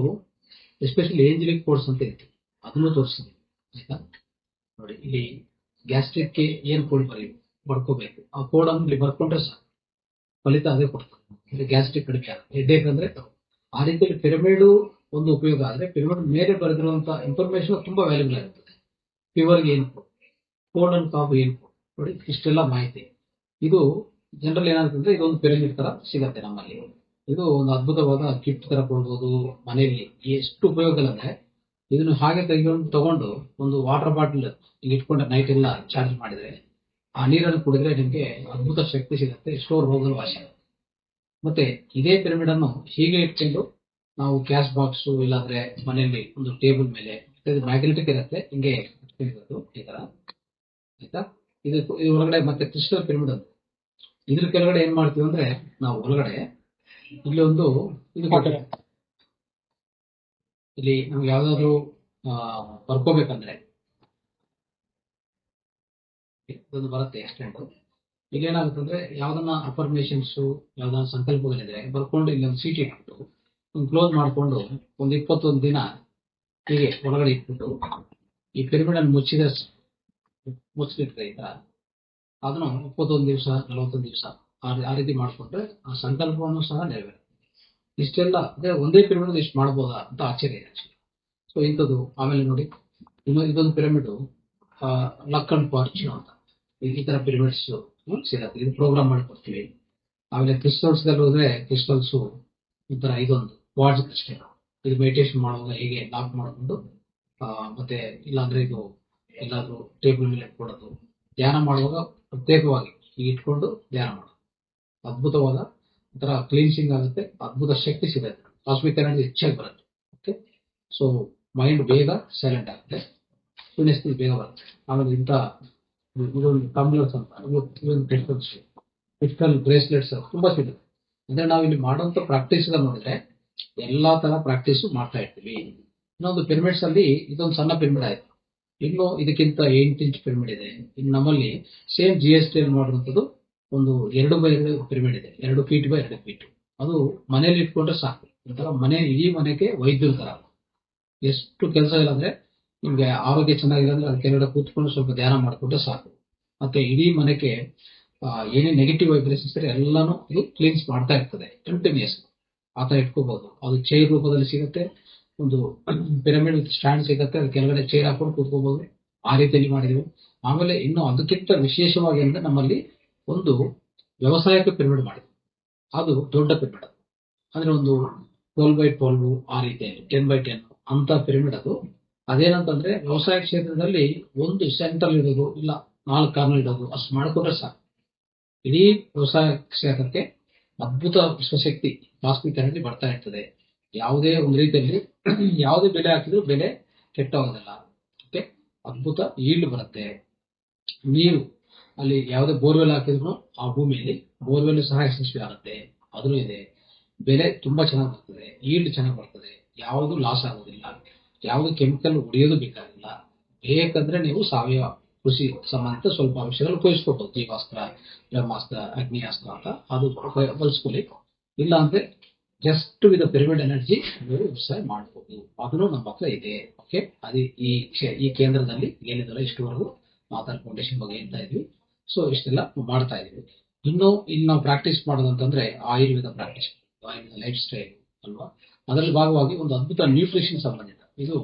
ಎಸ್ಪೆಷಲಿ ಏಂಜಲಿಕ್ ಫೋರ್ಸ್ ಅಂತ ಇರ್ತೀವಿ, ಅದನ್ನು ತೋರಿಸ್ತೀವಿ. ಆಯ್ತಾ? ನೋಡಿ, ಇಲ್ಲಿ ಗ್ಯಾಸ್ಟ್ರಿಕ್ಗೆ ಏನ್ ಕೋಡ್ ಬರ್ಕೋಬೇಕು, ಆ ಕೋಡ್ ಅನ್ನು ಇಲ್ಲಿ ಬರ್ಕೊಂಡ್ರೆ ಸಾಕು, ಫಲಿತ ಅದೇ ಕೊಡ್ತಾರೆ. ಗ್ಯಾಸ್ಟ್ರಿಕ್ ಕಡಿಮೆ ಆಗುತ್ತೆ, ಹೆಡ್ಡೇಕ್ ಅಂದ್ರೆ ಆ ರೀತಿಯಲ್ಲಿ ಪಿರಮಿಡ್ ಒಂದು ಉಪಯೋಗ ಆದ್ರೆ ಪಿರಮಿಡ್ ಮೇಲೆ ಬರೆದಿರುವಂತ ಇನ್ಫಾರ್ಮೇಶನ್ ತುಂಬಾ ವ್ಯಾಲ್ಯೂಬಲ್ ಆಗಿರ್ತದೆ. ಫೀವರ್ಗೆ ಏನು ಕೋಡ್, ಕೋಲ್ಡ್ ಅಂಡ್ ಕಾಫ್ ಏನು ಕೋಡ್, ನೋಡಿ ಇಷ್ಟೆಲ್ಲ ಮಾಹಿತಿ. ಇದು ಜನರಲ್ ಏನಾಗುತ್ತೆ, ಇದೊಂದು ಪಿರಮಿಡ್ ತರ ಸಿಗತ್ತೆ ನಮ್ಮಲ್ಲಿ. ಇದು ಒಂದು ಅದ್ಭುತವಾದ ಗಿಫ್ಟ್ ತರ ಕೊಡ್ಬೋದು ಮನೆಯಲ್ಲಿ. ಎಷ್ಟು ಉಪಯೋಗಗಳಂದ್ರೆ ಇದನ್ನು ಹಾಗೆ ತಗೊಂಡು ಒಂದು ವಾಟರ್ ಬಾಟಲ್ ಇಟ್ಕೊಂಡ್ರೆ ನೈಟ್ ಎಲ್ಲ ಚಾರ್ಜ್ ಮಾಡಿದ್ರೆ ಆ ನೀರನ್ನು ಕುಡಿದ್ರೆ ನಿಮ್ಗೆ ಅದ್ಭುತ ಶಕ್ತಿ ಸಿಗುತ್ತೆ, ಎಷ್ಟೋ ರೋಗಗಳು ವಾಸಿ ಆಗುತ್ತೆ. ಮತ್ತೆ ಇದೇ ಪಿರಮಿಡ್ ಅನ್ನು ಹೀಗೆ ಇಟ್ಕೊಂಡು ನಾವು ಕ್ಯಾಶ್ ಬಾಕ್ಸ್ ಇಲ್ಲಾಂದ್ರೆ ಮನೆಯಲ್ಲಿ ಒಂದು ಟೇಬಲ್ ಮೇಲೆ ಮ್ಯಾಗ್ನೆಟಿಕ್ ಇರುತ್ತೆ, ಹಿಂಗೆ ಇಟ್ಕೊಂಡಿರೋದು ಈ ತರ. ಆಯ್ತಾ? ಇದು ಒಳಗಡೆ ಮತ್ತೆ ಕ್ರಿಸ್ಟಲ್ ಪಿರಮಿಡ್ ಅಂತ. ಇದ್ರ ಕೆಳಗಡೆ ಏನ್ ಮಾಡ್ತೀವಿ ಅಂದ್ರೆ ನಾವು ಒಳಗಡೆ ಇಲ್ಲಿ ಒಂದು ಇಲ್ಲಿ ನಮ್ಗೆ ಯಾವ್ದಾದ್ರು ಬರ್ಕೋಬೇಕಂದ್ರೆ ಇದೊಂದು ಬರುತ್ತೆ ಎಕ್ಸ್ಟೆಂಟ್. ಇಲ್ಲಿ ಏನಾಗುತ್ತೆ ಅಂದ್ರೆ ಯಾವ್ದನ್ನ ಅಫರ್ಮೇಶನ್ಸ್, ಯಾವ್ದನ್ನ ಸಂಕಲ್ಪಗಳಿದ್ರೆ ಬರ್ಕೊಂಡು ಇಲ್ಲಿ ಒಂದು ಸೀಟ್ ಇಟ್ಬಿಟ್ಟು ಒಂದು ಕ್ಲೋಸ್ ಮಾಡ್ಕೊಂಡು ಒಂದು 21 ದಿನ ಹೀಗೆ ಒಳಗಡೆ ಇಟ್ಬಿಟ್ಟು ಈ ಪಿರಮಿಡ್ ಅನ್ನು ಮುಚ್ಚಿಟ್ರೆ ಈ ತರ ಅದನ್ನು 21 ದಿವಸ 41 ದಿವಸ ಆ ರೀತಿ ಮಾಡ್ಕೊಂಡ್ರೆ ಆ ಸಂಕಲ್ಪವನ್ನು ಸಹ ನೆರವೇರುತ್ತೆ. ಇಷ್ಟೆಲ್ಲ ಅದೇ ಒಂದೇ ಪಿರಮಿಡ್ ಇಷ್ಟು ಮಾಡ್ಬೋದಾ ಅಂತ ಆಶ್ಚರ್ಯ ಇದೆ. ಸೊ ಇಂಥದ್ದು. ಆಮೇಲೆ ನೋಡಿ, ಇದೊಂದು ಪಿರಮಿಡ್ ಲಕ್ ಅಂಡ್ ಫಾರ್ಚ್ಯೂನ್ ಅಂತ ಈ ತರ ಪಿರಮಿಡ್ಸ್ ಸಿಗತ್ತೆ. ಇದು ಪ್ರೋಗ್ರಾಮ್ ಮಾಡಿಕೊಡ್ತೀವಿ. ಆಮೇಲೆ ಕ್ರಿಸ್ಟಲ್ಸ್ ಹೋದ್ರೆ ಕ್ರಿಸ್ಟಲ್ಸ್ ಈ ತರ ಇದೊಂದು ವಾರ್ಡ್ ಕ್ರಿಸ್ಟಲ್, ಇದು ಮೆಡಿಟೇಷನ್ ಮಾಡುವಾಗ ಹೇಗೆ ಲಾಕ್ ಮಾಡಿಕೊಂಡು ಮತ್ತೆ ಇಲ್ಲಾಂದ್ರೆ ಇದು ಎಲ್ಲಾದ್ರೂ ಟೇಬಲ್ ಮೇಲೆ ಇಟ್ಕೊಡೋದು, ಧ್ಯಾನ ಮಾಡುವಾಗ ಪ್ರತ್ಯೇಕವಾಗಿ ಈಗ ಇಟ್ಕೊಂಡು ಧ್ಯಾನ ಮಾಡೋದು. ಅದ್ಭುತವಾದ ಒಂಥರ ಕ್ಲೀನ್ಸಿಂಗ್ ಆಗುತ್ತೆ, ಅದ್ಭುತ ಶಕ್ತಿ ಸಿಗುತ್ತೆ, ಕಾಸ್ಮಿಕ್ ಎನರ್ಜಿ ಹೆಚ್ಚಾಗಿ ಬರುತ್ತೆ. ಓಕೆ, ಸೊ ಮೈಂಡ್ ಬೇಗ ಸೈಲೆಂಟ್ ಆಗುತ್ತೆ, ಶೂನ್ಯಸ್ಥಿತಿ ಬೇಗ ಬರುತ್ತೆ. ಆಮೇಲೆ ಇಂಥ ಇದೊಂದು ಟಂಬ್ಲರ್ಸ್ ಅಂತ, ಇದೊಂದು ಕ್ರಿಸ್ಟಲ್ ಬ್ರೇಸ್ಲೆಟ್ಸ್ ತುಂಬಾ ಸಿಗುತ್ತೆ. ಅಂದ್ರೆ ನಾವು ಇಲ್ಲಿ ಮಾಡುವಂತ ಪ್ರಾಕ್ಟೀಸ್ ನೋಡಿದ್ರೆ ಎಲ್ಲಾ ತರ ಪ್ರಾಕ್ಟೀಸ್ ಮಾಡ್ತಾ ಇರ್ತೀವಿ. ಇನ್ನೊಂದು ಪಿರಮಿಡ್ಸ್ ಅಲ್ಲಿ ಇದೊಂದು ಸಣ್ಣ ಪಿರಮಿಡ್ ಆಯ್ತು, ಇನ್ನು ಇದಕ್ಕಿಂತ 8 ಇಂಚ್ ಪಿರಮಿಡ್ ಇದೆ. ಇನ್ನು ನಮ್ಮಲ್ಲಿ ಸೇಮ್ GST ಅಲ್ಲಿ ಮಾಡುವಂಥದ್ದು ಒಂದು 2x2 ಪಿರಮಿಡ್ ಇದೆ, 2 ಫೀಟ್ ಬೈ 2 ಫೀಟ್. ಅದು ಮನೇಲಿ ಇಟ್ಕೊಂಡ್ರೆ ಸಾಕು. ಒಂಥರ ಇಡೀ ಮನೆಗೆ ವೈದ್ಯರ ತರ. ಎಷ್ಟು ಕೆಲಸ ಇಲ್ಲ ಅಂದ್ರೆ ನಿಮ್ಗೆ ಆರೋಗ್ಯ ಚೆನ್ನಾಗಿಲ್ಲ ಅಂದ್ರೆ ಅದು ಕೆಳಗಡೆ ಕೂತ್ಕೊಂಡು ಸ್ವಲ್ಪ ಧ್ಯಾನ ಮಾಡ್ಕೊಂಡ್ರೆ ಸಾಕು. ಮತ್ತೆ ಇಡೀ ಮನೆಗೆ ಏನೇ ನೆಗೆಟಿವ್ ವೈಬ್ರೇಷನ್ಸ್ ಇದ್ರೆ ಎಲ್ಲಾನು ಇದು ಕ್ಲೀನ್ಸ್ ಮಾಡ್ತಾ ಇರ್ತದೆ ಕಂಟಿನ್ಯೂಸ್. ಆತರ ಇಟ್ಕೋಬಹುದು. ಅದು ಚೈರ್ ರೂಪದಲ್ಲಿ ಸಿಗುತ್ತೆ. ಒಂದು ಪಿರಮಿಡ್ ವಿತ್ ಸ್ಟ್ಯಾಂಡ್ ಸಿಗುತ್ತೆ. ಅದು ಕೆಳಗಡೆ ಚೈರ್ ಹಾಕೊಂಡು ಕೂತ್ಕೋಬಹುದು. ಆ ರೀತಿಯಲ್ಲಿ ಮಾಡಿದೀವಿ. ಆಮೇಲೆ ಇನ್ನು ಅದಕ್ಕಿಂತ ವಿಶೇಷವಾಗಿ ಅಂದ್ರೆ ನಮ್ಮಲ್ಲಿ ಒಂದು ವ್ಯವಸಾಯಕ್ಕೆ ಪಿರಮಿಡ್ ಮಾಡಿದ್ವಿ. ಅದು ದೊಡ್ಡ ಪಿರಮಿಡ್. ಅಂದ್ರೆ ಒಂದು 12x12 ಆ ರೀತಿಯಲ್ಲಿ 10x10 ಅಂತ ಪಿರಮಿಡ್ ಅದು. ಅದೇನಂತಂದ್ರೆ ವ್ಯವಸಾಯ ಕ್ಷೇತ್ರದಲ್ಲಿ ಒಂದು ಸೆಂಟರ್ ಇಡೋದು ಇಲ್ಲ 4 ಕಾರ್ನರ್ ಇಡೋದು ಅಷ್ಟು ಮಾಡಿಕೊಂಡ್ರೆ ಸಾಕು. ಇಡೀ ವ್ಯವಸಾಯ ಕ್ಷೇತ್ರಕ್ಕೆ ಅದ್ಭುತ ವಿಶ್ವಶಕ್ತಿ ಕಾಸ್ಮಿಕ್ ಎನರ್ಜಿ ಬರ್ತಾ ಇರ್ತದೆ. ಯಾವುದೇ ಒಂದು ರೀತಿಯಲ್ಲಿ ಯಾವುದೇ ಬೆಲೆ ಹಾಕಿದ್ರು ಬೆಲೆ ಕೆಟ್ಟೋಗೋದಿಲ್ಲ. ಓಕೆ, ಅದ್ಭುತ ಈಲ್ಡ್ ಬರುತ್ತೆ. ನೀರು ಅಲ್ಲಿ ಯಾವುದೇ ಬೋರ್ವೆಲ್ ಹಾಕಿದ್ರು ಆ ಭೂಮಿಯಲ್ಲಿ ಬೋರ್ವೆಲ್ ಸಹ ಯಶಸ್ವಿ ಆಗುತ್ತೆ. ಅದ್ರೂ ಇದೆ. ಬೆಲೆ ತುಂಬಾ ಚೆನ್ನಾಗಿ ಬರ್ತದೆ. ಈಲ್ಡ್ ಚೆನ್ನಾಗಿ ಬರ್ತದೆ. ಯಾವುದು ಲಾಸ್ ಆಗೋದಿಲ್ಲ. ಯಾವುದು ಕೆಮಿಕಲ್ ಹೊಡೆಯೋದು ಬೇಕಾಗಿಲ್ಲ. ಬೇಕಂದ್ರೆ ನೀವು ಸಾವಯವ ಕೃಷಿ ಸಂಬಂಧಿತ ಸ್ವಲ್ಪ ಅಂಶಗಳು ಉಪಯೋಗಿಸ್ಕೋಬಹುದು. ಜೀವಾಸ್ತ್ರ, ಬ್ರಹ್ಮಾಸ್ತ್ರ, ಅಗ್ನಿಯಾಸ್ತ್ರ ಅಂತ ಅದು ಬಳಸ್ಕೊಳ್ಳಿ. ಇಲ್ಲ ಅಂದ್ರೆ ಜಸ್ಟ್ ವಿತ್ ಪಿರಮಿಡ್ ಎನರ್ಜಿ ನೀವು ವ್ಯವಸಾಯ ಮಾಡಬಹುದು. ಅದನ್ನು ನಮ್ಮ ಹತ್ರ ಇದೆ. ಓಕೆ, ಅದು ಈ ಕೇಂದ್ರದಲ್ಲಿ ಏನಿದೆಲ್ಲ ಇಷ್ಟುವರೆಗೂ ಮಾತಾಡ್ ಫೌಂಡೇಶನ್ ಬಗ್ಗೆ ಹೇಳ್ತಾ ಇದ್ವಿ. ಸೊ ಇಷ್ಟೆಲ್ಲ ಮಾಡ್ತಾ ಇದೀವಿ. ಇಲ್ಲಿ ನಾವು ಪ್ರಾಕ್ಟೀಸ್ ಮಾಡೋದಂತಂದ್ರೆ Ayurveda practice, Ayurveda life style ಅಲ್ವಾ. ಅದರಲ್ಲಿ ಭಾಗವಾಗಿ ಒಂದು ಅದ್ಭುತ ನ್ಯೂಟ್ರಿಷನ್ ಸಂಬಂಧಿತ ಇದು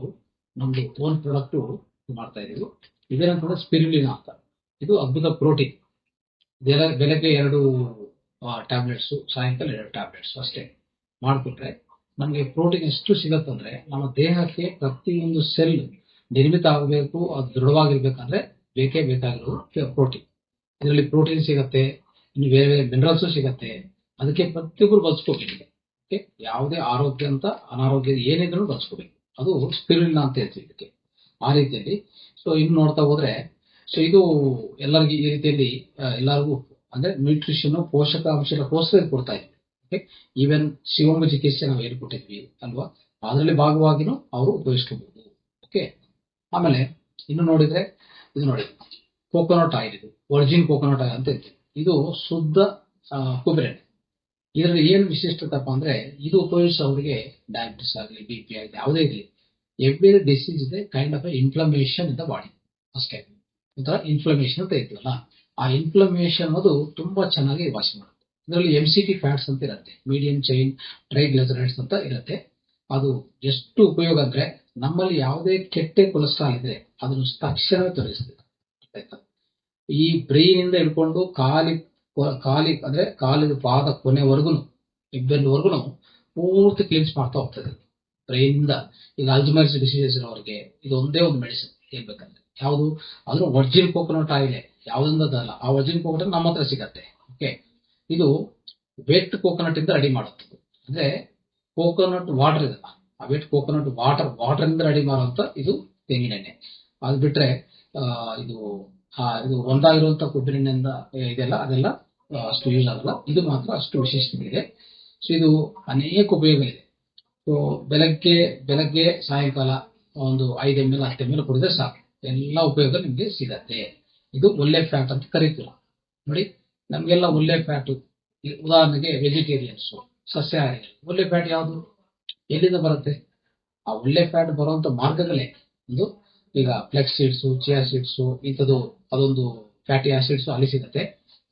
ನಮ್ದು ಓನ್ ಪ್ರಾಡಕ್ಟ್ ಮಾಡ್ತಾ ಇದೀವಿ. ಇದೇನಂತಂದ್ರೆ ಸ್ಪಿರುಲಿನಾ ಅಂತ. ಇದು ಅದ್ಭುತ ಪ್ರೋಟೀನ್. ಬೆಳಗ್ಗೆ 2 ಟ್ಯಾಬ್ಲೆಟ್ಸ್, ಸಾಯಂಕಾಲ 2 ಟ್ಯಾಬ್ಲೆಟ್ಸ್ ಅಷ್ಟೇ ಮಾಡಿಕೊಟ್ರೆ ನಮಗೆ ಪ್ರೋಟೀನ್ ಎಷ್ಟು ಸಿಗತ್ತಂದ್ರೆ ನಮ್ಮ ದೇಹಕ್ಕೆ ಪ್ರತಿಯೊಂದು ಸೆಲ್ ನಿರ್ಮಿತ ಆಗಬೇಕು, ಅದು ದೃಢವಾಗಿರ್ಬೇಕಂದ್ರೆ ಬೇಕೇ ಬೇಕಾಗಿರೋದು ಪ್ರೋಟೀನ್. ಇದರಲ್ಲಿ ಪ್ರೋಟೀನ್ ಸಿಗತ್ತೆ, ಇನ್ನು ಬೇರೆ ಬೇರೆ ಮಿನರಲ್ಸ್ ಸಿಗತ್ತೆ. ಅದಕ್ಕೆ ಪ್ರತಿಯೊಬ್ಬರು ಬಳಸ್ಕೋಬೇಕು. ಓಕೆ, ಯಾವುದೇ ಆರೋಗ್ಯ ಅಂತ ಅನಾರೋಗ್ಯ ಏನಿದ್ರು ಬಳಸ್ಕೋಬೇಕು. ಅದು ಸ್ಪಿರುಲಿನಾ ಅಂತ ಹೇಳ್ತೀವಿ ಇದಕ್ಕೆ. ಆ ರೀತಿಯಲ್ಲಿ ಸೊ ಇನ್ನು ನೋಡ್ತಾ ಹೋದ್ರೆ ಸೊ ಇದು ಎಲ್ಲರಿಗೂ ಈ ರೀತಿಯಲ್ಲಿ ಎಲ್ಲರಿಗೂ ಅಂದ್ರೆ ನ್ಯೂಟ್ರಿಷನ್ ಪೋಷಕಾಂಶಗೋಸ್ಕರ ಕೊಡ್ತಾ ಇದ್ವಿ. ಓಕೆ, ಈವನ್ ಶಿವಮೊಗ್ಗ ಚಿಕಿತ್ಸೆ ನಾವು ಹೇಳ್ಕೊಟ್ಟಿದ್ವಿ ಅಲ್ವಾ, ಅದರಲ್ಲಿ ಭಾಗವಾಗಿನೂ ಅವರು ಉಪಯೋಗಿಸ್ಕೋಬಹುದು. ಓಕೆ, ಆಮೇಲೆ ಇನ್ನು ನೋಡಿದ್ರೆ ಇದು ನೋಡಿ ಕೋಕೋನಟ್ ಆಯಿಲ್. ಇದು ವರ್ಜಿನ್ ಕೋಕೋನಟ್ ಆಯಿಲ್ ಅಂತ ಹೇಳ್ತೀವಿ. ಇದು ಶುದ್ಧ ಕೊಬ್ಬರಿ ಎಣ್ಣೆ. ಇದರಲ್ಲಿ ಏನು ವಿಶಿಷ್ಟತಪ್ಪ ಅಂದ್ರೆ ಇದು ಉಪಯೋಗಿಸೋರಿಗೆ ಡಯಾಬಿಟಿಸ್ ಆಗಲಿ, BP ಆಗಲಿ, ಯಾವುದೇ ಇರಲಿ, ಎವ್ರಿ ಡಿಸೀಸ್ ಇದೆ kind of inflammation in the body. ಅಷ್ಟೇ, ಒಂಥರ ಇನ್ಫ್ಲಮೇಷನ್ ಅಂತ ಇರ್ತದಲ್ಲ, ಆ ಇನ್ಫ್ಲಮೇಷನ್ ಅದು ತುಂಬಾ ಚೆನ್ನಾಗಿ ವಾಸಿ ಮಾಡುತ್ತೆ. ಇದರಲ್ಲಿ MCT ಫ್ಯಾಟ್ಸ್ ಅಂತ ಇರುತ್ತೆ, ಮೀಡಿಯಂ ಚೈನ್ ಟ್ರೈಗ್ಲಿಸರೈಡ್ಸ್ ಅಂತ ಇರುತ್ತೆ. ಅದು ಎಷ್ಟು ಉಪಯೋಗ ಅಂದ್ರೆ ನಮ್ಮಲ್ಲಿ ಯಾವುದೇ ಕೆಟ್ಟ ಕೊಲೆಸ್ಟ್ರಾಲ್ ಇದ್ರೆ ಅದನ್ನು ತಕ್ಷಣವೇ ತೊಲಗಿಸ್ತದೆ. ಈ ಬ್ರೈನ್ ಇಂದ ಹಿಡ್ಕೊಂಡು ಕಾಲಿ ಅಂದ್ರೆ ಕಾಲಿನ ಪಾದ ಕೊನೆವರೆಗೂ ಇಬ್ಬೆಲ್ಲವರೆಗೂ ಪೂರ್ತಿ ಕ್ಲೀನ್ಸ್ ಮಾಡ್ತಾ ಹೋಗ್ತದೆ ಬ್ರೈನ್ ಇಂದ. ಈಗ ಅಲ್ಝೈಮರ್ಸ್ ಡಿಸೀಸಸ್ ಇರೋರಿಗೆ ಇದು ಒಂದೇ ಒಂದು ಮೆಡಿಸಿನ್ ಹೇಳ್ಬೇಕಂದ್ರೆ ಯಾವುದು, ಅದ್ರ ವರ್ಜಿನ್ ಕೋಕೋನಟ್ ಆಯಿಲ್. ಯಾವ್ದಿಂದ ಅದಲ್ಲ, ಆ ವರ್ಜಿನ್ ಕೋಕೋನಟ್ ನಮ್ಮ ಹತ್ರ ಸಿಗತ್ತೆ. ಓಕೆ, ಇದು ವೆಟ್ ಕೋಕೋನಟ್ ಇಂದ ರೆಡಿ ಮಾಡುತ್ತೆ. ಅಂದ್ರೆ ಕೋಕೋನಟ್ ವಾಟರ್ ಇದಲ್ಲ, ಆ ವೆಟ್ ಕೋಕೋನಟ್ ವಾಟರ್ ಇಂದ ರೆಡಿ ಮಾಡುವಂತ ಇದು ತೆಂಗಿನ ಎಣ್ಣೆ. ಅದು ಬಿಟ್ರೆ ಇದು ಇದು ಒಂದಾಗಿರುವಂತ ಕೊಬ್ಬರಿ ಎಣ್ಣೆಯಿಂದ ಇದೆಲ್ಲ ಅದೆಲ್ಲ ಅಷ್ಟು ಯೂಸ್ ಆಗಲ್ಲ. ಇದು ಮಾತ್ರ ಅಷ್ಟು ವಿಶೇಷತೆ. ಸೊ ಇದು ಅನೇಕ ಉಪಯೋಗಗಳಿದೆ. ಸೊ ಬೆಳಗ್ಗೆ ಸಾಯಂಕಾಲ ಒಂದು 5 ml 10 ml ಕುಡಿದ್ರೆ ಸಾಕು, ಎಲ್ಲ ಉಪಯೋಗ ನಿಮ್ಗೆ ಸಿಗತ್ತೆ. ಇದು ಒಳ್ಳೆ ಫ್ಯಾಟ್ ಅಂತ ಕರೀತೀವಿ ನೋಡಿ. ನಮ್ಗೆಲ್ಲ ಒಳ್ಳೆ ಫ್ಯಾಟ್, ಉದಾಹರಣೆಗೆ ವೆಜಿಟೇರಿಯನ್ಸ್, ಸಸ್ಯಾಹಾರಿ, ಒಳ್ಳೆ ಫ್ಯಾಟ್ ಯಾವುದು, ಎಲ್ಲಿಂದ ಬರುತ್ತೆ? ಆ ಒಳ್ಳೆ ಫ್ಯಾಟ್ ಬರುವಂತ ಮಾರ್ಗಗಳೇ ಒಂದು, ಈಗ ಫ್ಲೆಕ್ಸ್ ಸೀಡ್ಸ್, ಚಿಯಾ ಸೀಡ್ಸ್, ಇಂಥದ್ದು ಅದೊಂದು ಫ್ಯಾಟಿ ಆಸಿಡ್ಸ್ ಅಲ್ಲಿ ಸಿಗುತ್ತೆ.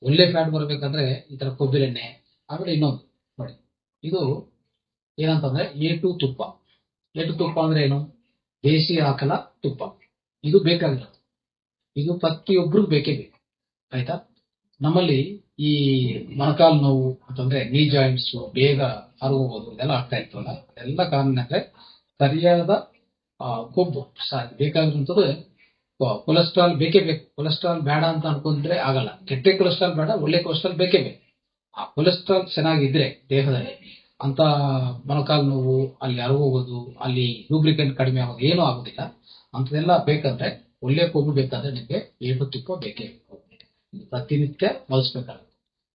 ಒಳ್ಳೆ ಫ್ಯಾಟ್ ಬರಬೇಕಂದ್ರೆ ಈ ತರ ಕೊಬ್ಬರಿ ಎಣ್ಣೆ. ಆಮೇಲೆ ಇನ್ನೊಂದು ನೋಡಿ, ಇದು ಏನಂತಂದ್ರೆ A2 ತುಪ್ಪ. A2 ತುಪ್ಪ ಅಂದ್ರೆ ಏನು? ದೇಸಿ ಆಕಳ ತುಪ್ಪ. ಇದು ಬೇಕಾಗಿರೋದು. ಇದು ಪ್ರತಿಯೊಬ್ಬರಿಗೂ ಬೇಕೇ ಬೇಕು, ಆಯ್ತಾ. ನಮ್ಮಲ್ಲಿ ಈ ಮೊಣಕಾಲು ನೋವು ಅಂತಂದ್ರೆ ನೀ ಜಾಯಿಂಟ್ಸ್ ಬೇಗ ಹರಗೋದು ಇದೆಲ್ಲ ಆಗ್ತಾ ಇರ್ತವಲ್ಲ, ಅದೆಲ್ಲ ಕಾರಣ ಅಂದ್ರೆ ಸರಿಯಾದ ಕೊಬ್ಬು ಬೇಕಾಗಿರುವಂತದ್ದು. ಕೊಲೆಸ್ಟ್ರಾಲ್ ಬೇಕೇ ಬೇಕು. ಕೊಲೆಸ್ಟ್ರಾಲ್ ಬೇಡ ಅಂತ ಅನ್ಕೊಂಡ್ರೆ ಆಗಲ್ಲ. ಕೆಟ್ಟ ಕೊಲೆಸ್ಟ್ರಾಲ್ ಬೇಡ, ಒಳ್ಳೆ ಕೊಲೆಸ್ಟ್ರಾಲ್ ಬೇಕೇ ಬೇಕು. ಆ ಕೊಲೆಸ್ಟ್ರಾಲ್ ಚೆನ್ನಾಗಿದ್ರೆ ದೇಹದಲ್ಲಿ ಅಂತ ಮೊಣಕಾಲು ನೋವು, ಅಲ್ಲಿ ಹರಗೋಗೋದು, ಅಲ್ಲಿ ಲೂಬ್ರಿಕೆಂಟ್ ಕಡಿಮೆ ಆಗೋದು ಏನೂ ಆಗೋದಿಲ್ಲ. ಅಂತದೆಲ್ಲ ಬೇಕಂದ್ರೆ, ಒಳ್ಳೆ ಕೊಬ್ಬು ಬೇಕಾದ್ರೆ ನಿಮಗೆ A2 ತುಪ್ಪ ಬೇಕೇ ಬೇಕು. ಪ್ರತಿನಿತ್ಯ ಬಳಸಬೇಕಾಗುತ್ತೆ.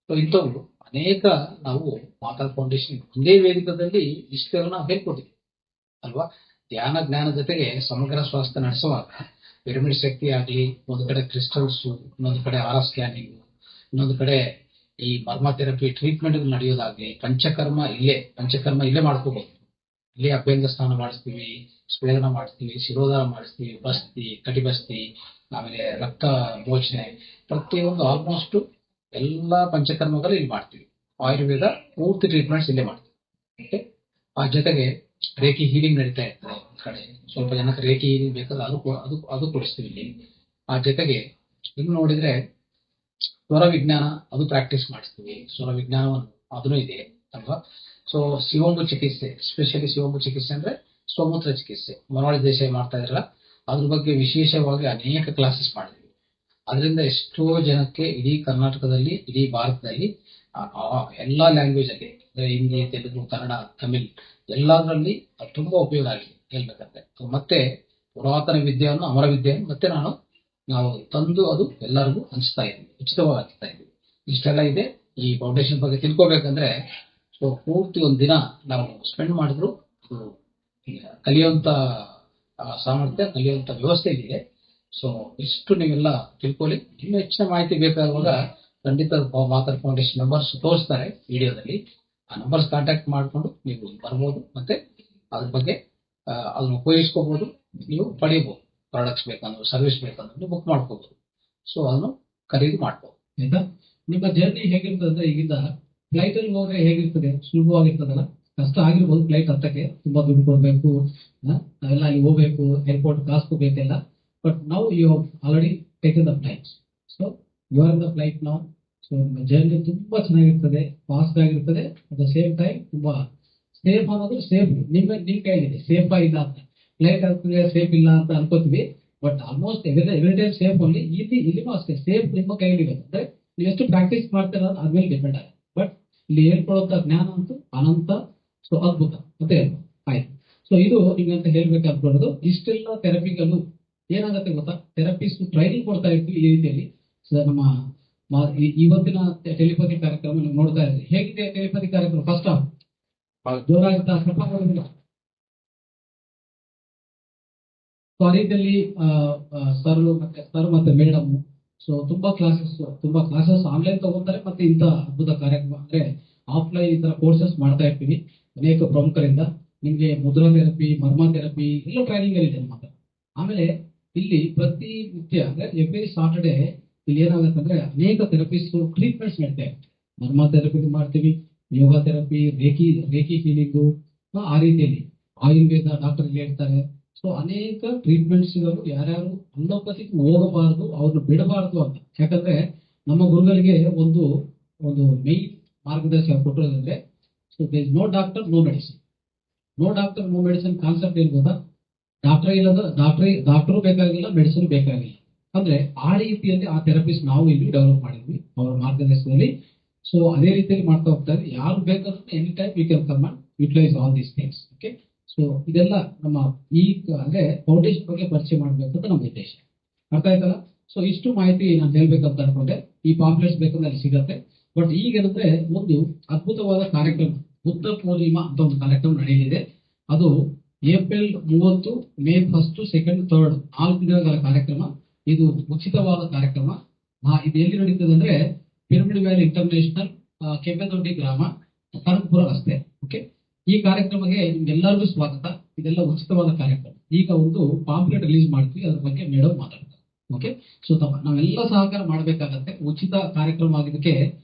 ಸೊ ಇಂಥವು ಅನೇಕ ನಾವು ಮಾತಾ ಫೌಂಡೇಶನ್ ಒಂದೇ ವೇದಿಕದಲ್ಲಿ ಇಷ್ಟೆಲ್ಲ ನಾವು ಹೇಳ್ಕೊತೀವಿ ಅಲ್ವಾ. ಧ್ಯಾನ ಜ್ಞಾನ ಜೊತೆಗೆ ಸಮಗ್ರ ಸ್ವಾಸ್ಥ್ಯ ನಡೆಸುವಾಗ ಪಿರಮಿಡ್ ಶಕ್ತಿ ಆಗಲಿ, ಒಂದು ಕಡೆ ಕ್ರಿಸ್ಟಲ್ಸ್, ಇನ್ನೊಂದು ಕಡೆ RF ಸ್ಕ್ಯಾನಿಂಗ್, ಇನ್ನೊಂದು ಕಡೆ ಈ ಮರ್ಮ ಥೆರಪಿ ಟ್ರೀಟ್ಮೆಂಟ್ ನಡೆಯೋದಾಗ್ಲಿ, ಪಂಚಕರ್ಮ ಇಲ್ಲೇ ಮಾಡ್ಕೋಬಹುದು. ಇಲ್ಲಿ ಅಭ್ಯಂಗ ಸ್ನಾನ ಮಾಡಿಸ್ತೀವಿ, ಸ್ವೇದನ ಮಾಡಿಸ್ತೀವಿ, ಶಿರೋಧಾರ ಮಾಡಿಸ್ತೀವಿ, ಬಸ್ತಿ, ಕಟಿಬಸ್ತಿ, ಆಮೇಲೆ ರಕ್ತ ಮೋಚನೆ, ಪ್ರತಿಯೊಂದು ಆಲ್ಮೋಸ್ಟ್ ಎಲ್ಲಾ ಪಂಚಕರ್ಮಗಳು ಇಲ್ಲಿ ಮಾಡ್ತೀವಿ. ಆಯುರ್ವೇದ ಪೂರ್ತಿ ಟ್ರೀಟ್ಮೆಂಟ್ಸ್ ಇಲ್ಲೇ ಮಾಡ್ತೀವಿ. ಓಕೆ, ಆ ಜೊತೆಗೆ ರೇಖಿ ಹೀಲಿಂಗ್ ನಡೀತಾ ಇರ್ತದೆ ಒಂದ್ ಕಡೆ. ಸ್ವಲ್ಪ ಜನಕ್ಕೆ ರೇಖಿ ಹೀಲಿಂಗ್ ಬೇಕಾದ್ರೆ ಅದು ಕೊಡಿಸ್ತೀವಿ ಇಲ್ಲಿ. ಆ ಜೊತೆಗೆ ಇನ್ನು ನೋಡಿದ್ರೆ ಸ್ವರ ವಿಜ್ಞಾನ ಅದು ಪ್ರಾಕ್ಟೀಸ್ ಮಾಡಿಸ್ತೀವಿ. ಸ್ವರ ವಿಜ್ಞಾನವನ್ನು ಅದನ್ನು ಇದೆ ಅಲ್ವಾ. ಸೊ ಶಿವೊಂಬು ಚಿಕಿತ್ಸೆ, ಎಸ್ಪೆಷಲಿ ಶಿವೊಂಬು ಚಿಕಿತ್ಸೆ ಅಂದ್ರೆ ಸ್ವಮೂತ್ರ ಚಿಕಿತ್ಸೆ, ಮನೋಳಿ ದೇಸಾಯಿ ಮಾಡ್ತಾ ಇದ್ರಲ್ಲ, ಅದ್ರ ಬಗ್ಗೆ ವಿಶೇಷವಾಗಿ ಅನೇಕ ಕ್ಲಾಸಸ್ ಮಾಡಿದ್ವಿ. ಅದರಿಂದ ಎಷ್ಟೋ ಜನಕ್ಕೆ ಇಡೀ ಕರ್ನಾಟಕದಲ್ಲಿ, ಇಡೀ ಭಾರತದಲ್ಲಿ ಎಲ್ಲಾ ಲ್ಯಾಂಗ್ವೇಜ್ ಅಲ್ಲಿ, ಅಂದ್ರೆ ಹಿಂದಿ, ತೆಲುಗು, ಕನ್ನಡ, ತಮಿಳ್ ಎಲ್ಲದರಲ್ಲಿ ಅದು ತುಂಬಾ ಉಪಯೋಗ ಆಗಿದೆ ಹೇಳ್ಬೇಕಂದ್ರೆ. ಮತ್ತೆ ಪುರಾತನ ವಿದ್ಯೆಯನ್ನು, ಅಮರ ವಿದ್ಯೆಯನ್ನು ಮತ್ತೆ ನಾವು ತಂದು ಅದು ಎಲ್ಲರಿಗೂ ಹಂಚ್ತಾ ಇದ್ವಿ, ಉಚಿತವಾಗಿ ಹಂಚ್ತಾ ಇದ್ವಿ. ಇಷ್ಟೆಲ್ಲ ಇದೆ. ಈ ಫೌಂಡೇಶನ್ ಬಗ್ಗೆ ತಿಳ್ಕೊಬೇಕಂದ್ರೆ ಸೊ ಪೂರ್ತಿ ಒಂದ್ ದಿನ ನಾವು ಸ್ಪೆಂಡ್ ಮಾಡಿದ್ರು ಅದು ಕಲಿಯುವಂತ ಸಾಮರ್ಥ್ಯ, ಕಲಿಯುವಂತ ವ್ಯವಸ್ಥೆ ಇದೆ. ಸೊ ಇಷ್ಟು ನೀವೆಲ್ಲ ತಿಳ್ಕೊಳ್ಳಿ. ಇನ್ನೂ ಹೆಚ್ಚಿನ ಮಾಹಿತಿ ಬೇಕಾಗುವಾಗ ಖಂಡಿತ ಮಾತಾಡ್ ಫೌಂಡೇಶನ್ ನಂಬರ್ಸ್ ತೋರಿಸ್ತಾರೆ ವಿಡಿಯೋದಲ್ಲಿ. ಆ ನಂಬರ್ಸ್ ಕಾಂಟ್ಯಾಕ್ಟ್ ಮಾಡಿಕೊಂಡು ನೀವು ಬರ್ಬೋದು, ಮತ್ತೆ ಅದ್ರ ಬಗ್ಗೆ ಅದನ್ನ ಉಪಯೋಗಿಸ್ಕೋಬಹುದು, ನೀವು ಪಡೆಯಬಹುದು. ಪ್ರಾಡಕ್ಟ್ಸ್ ಬೇಕಂದ್ರೆ, ಸರ್ವಿಸ್ ಬೇಕಂದ್ರೆ ನೀವು ಬುಕ್ ಮಾಡ್ಕೋಬಹುದು. ಸೊ ಅದನ್ನು ಖರೀದಿ ಮಾಡ್ಬೋದು.
ಆಯ್ತಾ? ನಿಮ್ಮ ಜರ್ನಿ ಹೇಗಿರ್ತದೆ ಅಂದ್ರೆ, ಈಗಿಂದ ಫ್ಲೈಟ್ ಅಲ್ಲಿ ಹೋದ್ರೆ ಹೇಗಿರ್ತದೆ, ಸುಲಭವಾಗಿರ್ತದಲ್ಲ, ಕಷ್ಟ ಆಗಿರ್ಬೋದು ಫ್ಲೈಟ್ ಹತ್ತಕ್ಕೆ, ತುಂಬಾ ದುಡ್ಡು ಕೊಡ್ಬೇಕು, ನಾವೆಲ್ಲ ಅಲ್ಲಿ ಹೋಗ್ಬೇಕು, ಏರ್ಪೋರ್ಟ್ ಕಾಸ್ಕೋಬೇಕೆಲ್ಲ. ಬಟ್ ನಾವು you already taken the flight, so you are the flight ನಾವು. ಸೊ ಜರ್ನಿ ತುಂಬಾ ಚೆನ್ನಾಗಿರ್ತದೆ, ಫಾಸ್ಟ್ ಆಗಿರ್ತದೆ, ಅಟ್ ದ ಸೇಮ್ ಟೈಮ್ ತುಂಬಾ ಸೇಫ್ ಅನ್ನೋದು ಸೇಫ್ ನಿಮ್ ಕೈಲಿದೆ. ಸೇಫ್ ಇಲ್ಲ ಅಂತ ಫ್ಲೈಟ್ ಆಗ್ತದೆ, ಸೇಫ್ ಇಲ್ಲ ಅಂತ ಅನ್ಕೋತೀವಿ, but almost every time safe ಅಲ್ಲಿ. ಇಲ್ಲಿನೂ ಅಷ್ಟೇ ಸೇಫ್ ನಿಮ್ಮ ಕೈಲಿದೆ. ಅಂದ್ರೆ ನೀವು ಎಷ್ಟು ಪ್ರಾಕ್ಟೀಸ್ ಮಾಡ್ತೀರ ಅದ್ಮೇಲೆ ಡಿಪೆಂಡ್ ಆಗುತ್ತೆ. ಬಟ್ ಇಲ್ಲಿ ಹೇಳ್ಕೊಡುವಂತ ಜ್ಞಾನ ಅಂತೂ ಅನಂತ, ಸೊ ಅದ್ಭುತ ಮತ್ತೆ ಆಯ್ತು. ಸೊ ಇದು ನಿಮ್ಗಂತ ಹೇಳ್ಬೇಕು ಅನ್ಕೊಳ್ಳೋದು. ಇಷ್ಟೆಲ್ಲ ಥೆರಪಿಗಳು ಏನಾಗುತ್ತೆ ಗೊತ್ತಾ, ಥೆರಪಿಸ್ಟ್ ಟ್ರೈನಿಂಗ್ ಕೊಡ್ತಾ ಇರ್ತೀವಿ ಈ ರೀತಿಯಲ್ಲಿ. ನಮ್ಮ ಇವತ್ತಿನ ಟೆಲಿಪತಿ ಕಾರ್ಯಕ್ರಮ ನೀವು ನೋಡ್ತಾ ಇದ್ರಿ. ಹೇಗಿದೆ ಟೆಲಿಪತಿ ಕಾರ್ಯಕ್ರಮ? First of ಜೋರಾಗುತ್ತಾ? ಸೊ ಆ ರೀತಿಯಲ್ಲಿ ಸರ್ ಮತ್ತೆ ಮೇಡಮ್, ಸೊ ತುಂಬಾ ಕ್ಲಾಸಸ್ ಆನ್ಲೈನ್ ತಗೊಂತಾರೆ, ಮತ್ತೆ ಇಂಥ ಅದ್ಭುತ ಕಾರ್ಯಕ್ರಮ ಅಂದ್ರೆ ಆಫ್ಲೈನ್ ಈ ತರ ಕೋರ್ಸಸ್ ಮಾಡ್ತಾ ಇರ್ತೀವಿ ಅನೇಕ ಪ್ರಮುಖರಿಂದ. ನಿಮ್ಗೆ ಮುದ್ರಾ ಥೆರಪಿ, ಮರ್ಮ ಥೆರಪಿ ಎಲ್ಲ ಟ್ರೈನಿಂಗ್ ಅಲ್ಲಿ ಇದೆ ಮಾತ್ರ. ಆಮೇಲೆ ಇಲ್ಲಿ ಪ್ರತಿ ನಿತ್ಯ ಅಂದ್ರೆ ಎವ್ರಿ ಸಾಟರ್ಡೆ ಇಲ್ಲಿ ಏನಾಗುತ್ತೆ ಅಂದ್ರೆ ಅನೇಕ ಥೆರಪಿಸ್ಟ್ ಟ್ರೀಟ್ಮೆಂಟ್ಸ್ ಮಾಡ್ತೇವೆ. ಮರ್ಮ ಥೆರಪಿ ಮಾಡ್ತೀವಿ, ಯೋಗ ಥೆರಪಿ, ರೇಖಿ ಹೀಲಿಂಗು, ಆ ರೀತಿಯಲ್ಲಿ ಆಯುರ್ವೇದ ಡಾಕ್ಟರ್ ಹೇಳ್ತಾರೆ. ಸೊ ಅನೇಕ ಟ್ರೀಟ್ಮೆಂಟ್ಸ್ ಗಳು ಯಾರ್ಯಾರು ಅಲೋಪತಿಗೆ ಹೋಗಬಾರದು, ಅವ್ರನ್ನ ಬಿಡಬಾರದು ಅಂತ. ಯಾಕಂದ್ರೆ ನಮ್ಮ ಗುರುಗಳಿಗೆ ಒಂದು ಮೈನ್ ಮಾರ್ಗದರ್ಶನ ಕೊಟ್ಟಿರೋದಂದ್ರೆ, so there is no doctor no medicine. No doctor no medicine concept ಏನ್ ಗೊತ್ತಾ? ಡಾಕ್ಟರು ಬೇಕಾಗಿಲ್ಲ, ಮೆಡಿಸಿನ್ ಬೇಕಾಗಿಲ್ಲ. ಅಂದ್ರೆ ಆ ರೀತಿಯಲ್ಲಿ ಆ ಥೆರಪಿಸ್ಟ್ ನಾವು ಇಲ್ಲಿ ಡೆವಲಪ್ ಮಾಡಿದ್ವಿ ಅವರ ಮಾರ್ಗದರ್ಶನದಲ್ಲಿ. ಸೊ ಅದೇ ರೀತಿಯಲ್ಲಿ ಮಾಡ್ತಾ ಹೋಗ್ತಾರೆ. ಯಾರು ಬೇಕಾದ್ರೂ any time we can come and utilise all these things. Okay, so ಇದೆಲ್ಲ ನಮ್ಮ ಅಂದ್ರೆ ಫೌಂಡೇಶನ್ ಬಗ್ಗೆ ಪರಿಚಯ ಮಾಡಬೇಕು ಅಂತ ನಮ್ಮ ಉದ್ದೇಶ. ಅರ್ಥ ಆಯ್ತಲ್ಲ? ಸೊ ಇಷ್ಟು ಮಾಹಿತಿ ನಾನು ಹೇಳ್ಬೇಕಂತ ಅನ್ಕೊಂಡೆ. ಈ ಪಾಂಪ್ಲೆಟ್ಸ್ ಬೇಕಂದ್ರೆ ಅಲ್ಲಿ ಸಿಗತ್ತೆ. ಬಟ್ ಈಗೇನಂದ್ರೆ ಒಂದು ಅದ್ಭುತವಾದ ಕಾರ್ಯಕ್ರಮ, ಬುದ್ಧ ಪೂರ್ಣಿಮಾ ಅಂತ ಒಂದು ಕಾರ್ಯಕ್ರಮ ನಡೆಯಲಿದೆ. ಅದು ಏಪ್ರಿಲ್ 30, ಮೇ 1, 2, 3 4 ದಿನಗಳ ಕಾರ್ಯಕ್ರಮ. ಇದು ಉಚಿತವಾದ ಕಾರ್ಯಕ್ರಮ. ಇದು ಎಲ್ಲಿ ನಡೀತದೆ ಅಂದ್ರೆ ಪಿರಮಿಡ್ ವ್ಯಾಲಿ ಇಂಟರ್ನ್ಯಾಷನಲ್, ಕೆಂಪೇದೊಡ್ಡಿ ಗ್ರಾಮ, ಕನಕಪುರ ರಸ್ತೆ. ಓಕೆ, ಈ ಕಾರ್ಯಕ್ರಮಕ್ಕೆ ನಿಮ್ಗೆಲ್ಲರಿಗೂ ಸ್ವಾಗತ. ಇದೆಲ್ಲ ಉಚಿತವಾದ ಕಾರ್ಯಕ್ರಮ. ಈಗ ಒಂದು ಪಾಂಪ್ಲೆಟ್ ರಿಲೀಸ್ ಮಾಡ್ತೀವಿ, ಅದ್ರ ಬಗ್ಗೆ ಮೇಡಮ್ ಮಾತಾಡ್ತಾರೆ. ಓಕೆ, ಸೊ ನಾವೆಲ್ಲ ಸಹಕಾರ ಮಾಡಬೇಕಾಗತ್ತೆ. ಉಚಿತ ಕಾರ್ಯಕ್ರಮ ಆಗಿದ್ದಕ್ಕೆ